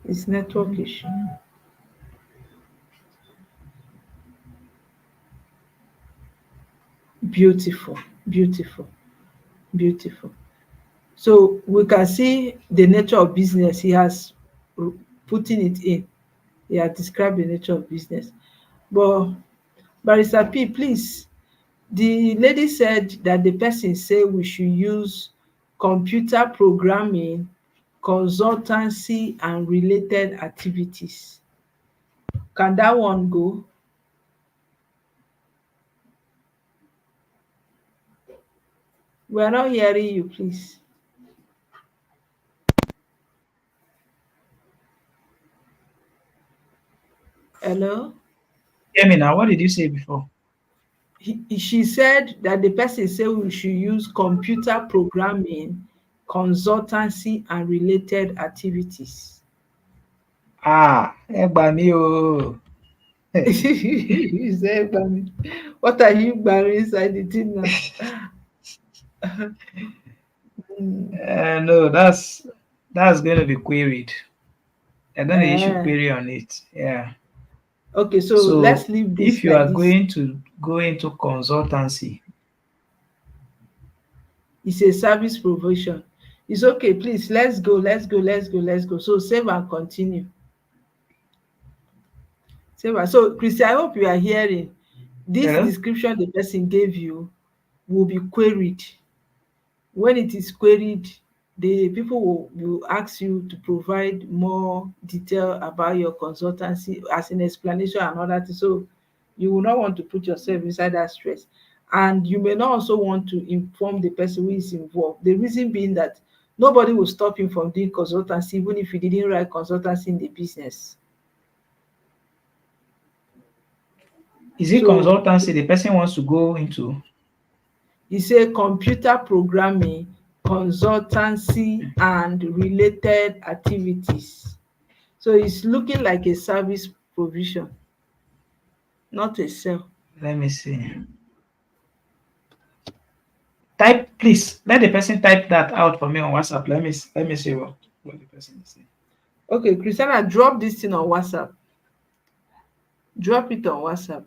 It's network issue. Beautiful, beautiful, beautiful. So we can see the nature of business. He has putting it in. He has described the nature of business. But Barrister P, please. The lady said that the person say we should use computer programming, consultancy and related activities. Can that one go? We are not hearing you, please. Hello? Hear me now. What did you say before? She said that the person say we should use computer programming, consultancy and related activities. Ẹ gbà mí o. You say, "Gbami, what are you gbami inside the thing now?" Mm. No, that's going to be queried. I don't think you should Eh. query on it. Yeah. Okay, so let's So leave this if you like are this. going to go into consultancy, It's a service provision. It's okay, please. Let's go, let's go, let's go, let's go. So save and continue. Save and so Christy, I hope you are hearing. This hello? description the person gave you will be queried. When it is queried, the people will ask you to provide more detail about your consultancy as an explanation and other things. So you will not want to put yourself inside that stress. And you may not also want to inform the person who is involved. The reason being that nobody will stop him from doing consultancy even if he didn't write consultancy in the business. Is it So consultancy the person wants to go into? e say computer programming, consultancy and related activities. So it's looking like a service provision, not a sale. Let me see. Type, please. Let the person type that out for me on WhatsApp. Let me see what the person is saying. Okay, Christiana, drop this thing on WhatsApp. Drop it on WhatsApp.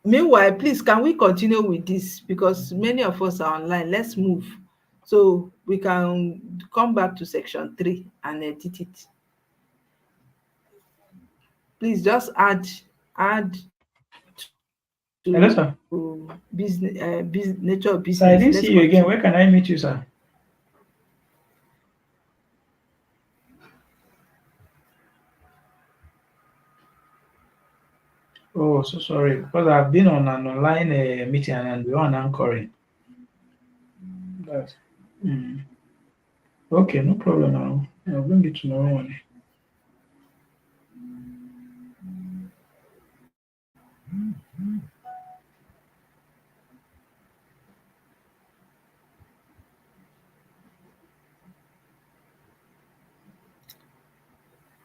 Meanwhile, please, can we continue with this? Because many of us are online. Let's move. So we can come back to section 3 and edit it. Please just add Hello, to sir. nature of Sir, I business. didn't Let's see you again. continue. Where can I meet you, sir? Oh, so sorry. Because I've been on an online meeting and we were on anchoring. But, mm, okay, no problem now. I'll bring it tomorrow morning.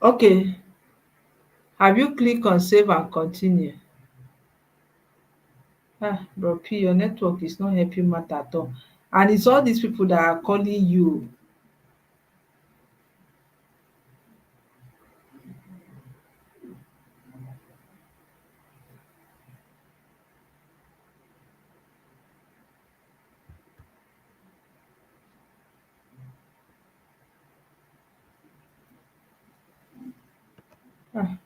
Okay, have you click on save and continue? Bro P, your network is not helping matter at all. And it's all these people that are calling you. Ah,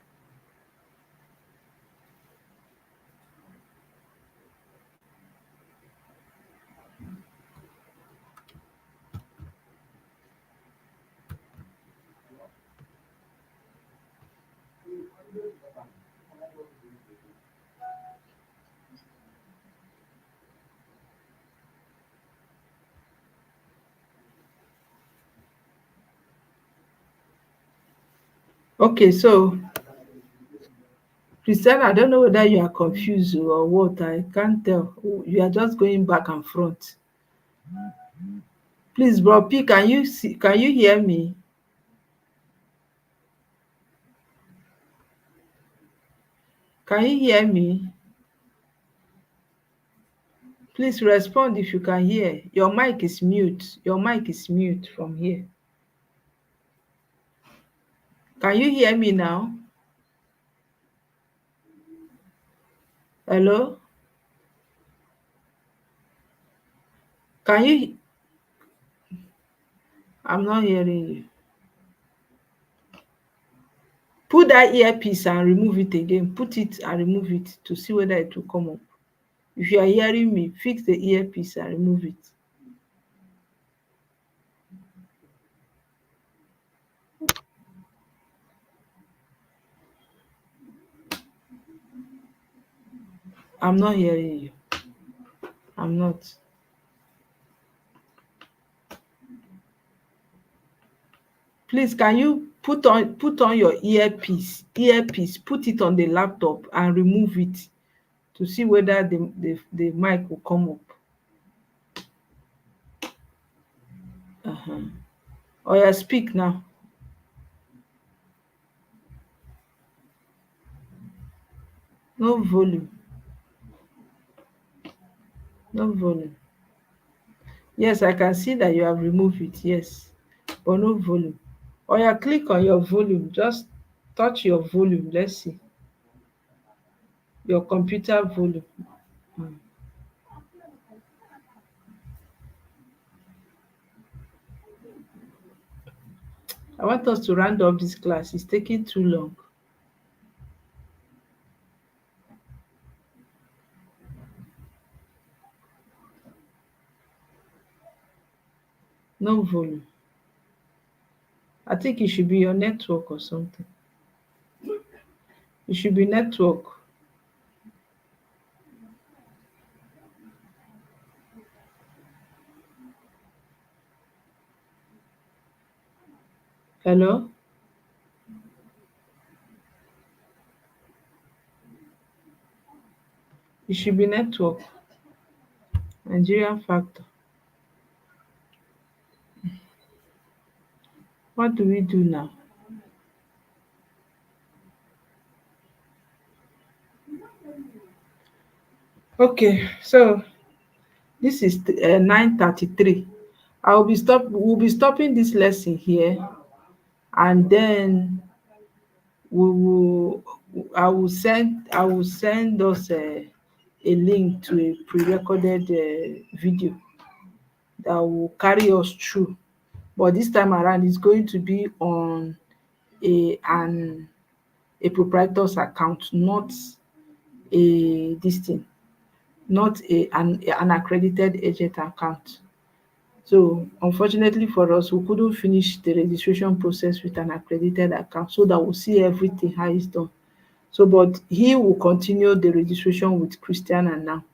okay, so Christiana, I don't know whether you are confused or what. I can't tell. You are just going back and front. Please, bro P, can you hear me? Can you hear me? Please respond if you can hear. Your mic is mute. Your mic is mute from here. Can you hear me now? Hello? Can you? I'm not hearing you. Put that earpiece and remove it again. Put it and remove it to see whether it will come up. If you are hearing me, fix the earpiece and remove it. I'm not hearing you. I'm not. Please, can you put on your earpiece, put it on the laptop and remove it to see whether the mic will come up. Oya, speak now. No volume. No volume. Yes, I can see that you have removed it. Yes, but no volume. Oya, click on your volume. Just touch your volume. Let's see your computer volume. I want us to round up this class. It's taking too long. No volume. I think it should be your network or something. It should be network. Hello? It should be network. Nigerian factor. What do we do now? Okay, so this is 9:33. We'll be stopping this lesson here, and then we will I will send us a link to a pre-recorded video that will carry us through. But this time around it's going to be on an a proprietor's account, not a this thing, not an accredited agent account. So unfortunately for us, we couldn't finish the registration process with an accredited account so that we'll see everything how it's done. So but he will continue the registration with Christiana now.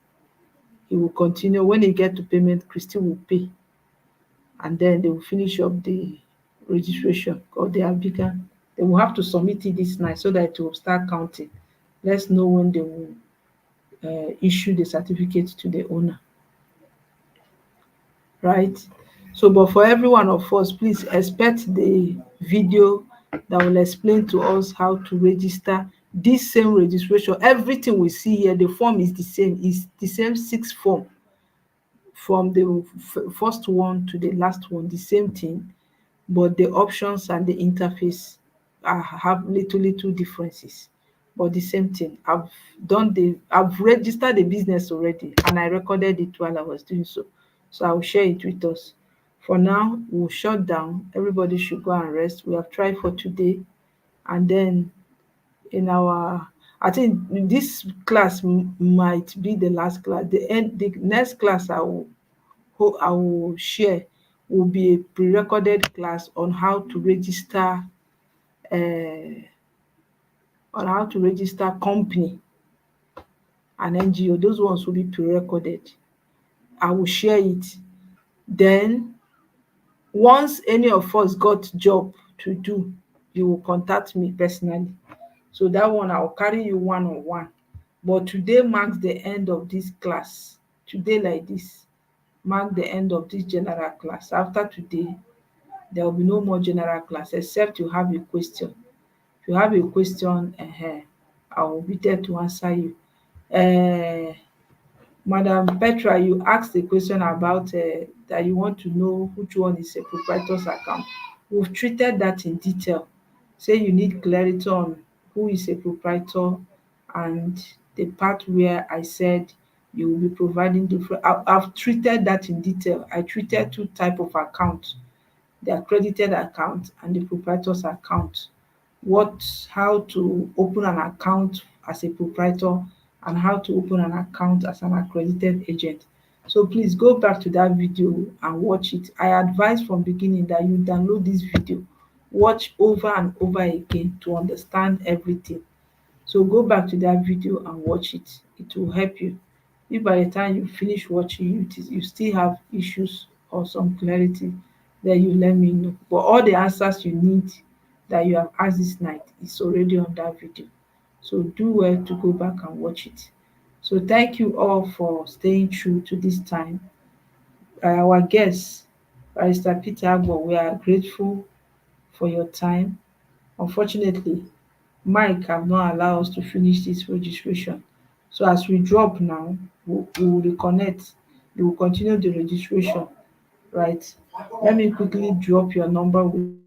He will continue. When he get to payment, Christy will pay, and then they will finish up the registration or they have begun. They will have to submit it this night so that it will start counting. Let's know when they will issue the certificate to the owner, right? So but for every one of us, please expect the video that will explain to us how to register this same registration. Everything we see here, the form is the same 6 form, from the first one to the last one, the same thing, but the options and the interface have little differences, but the same thing. I've registered the business already and I recorded it while I was doing so. So I will share it with us. For now, we'll shut down. Everybody should go and rest. We have tried for today, and then in our I think this class might be the last class. The next class I will share will be a pre-recorded class um on how to register company and NGO. Those ones will be pre-recorded. I will share it. Then once any of us got job to do, you will contact me personally. So that one I will carry you one on one. But today marks the end of this class. Today like this mark the end of this general class. After today, there will be no more general class except you have a question. If you have a question, I will be there to answer you. um Madam Petra, you asked a question about that you want to know which one is a proprietor's account. We've treated that in detail. Say you need clarity on who is a proprietor, and the part where I said you will be providing different. I've treated that in detail. I treated two type of account: the accredited account and the proprietor's account. how to open an account as a proprietor and how to open an account as an accredited agent. So please go back to that video and watch it. I advise from beginning that you download this video, watch over and over again to understand everything. So go back to that video and watch it. It will help you. If by the time you finish watching you still have issues or some clarity, then you let me know. But all the answers you need that you have asked this night is already on that video. So do well to go back and watch it. So thank you all for staying true to this time. Our guest, Barrister Peter Agbo, we are grateful for your time. Unfortunately, Mike have not allowed us to finish this registration. So as we drop now, we will reconnect. You will continue the registration, right? Let me quickly drop your number with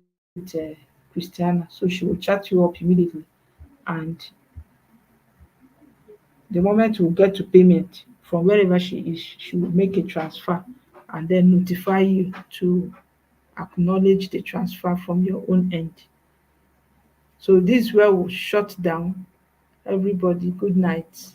Christiana so she will chat you up immediately. And the moment we get to payment from wherever she is, she will make a transfer and then notify you to acknowledge the transfer from your own end. So this is where we'll shut down. Everybody, good night.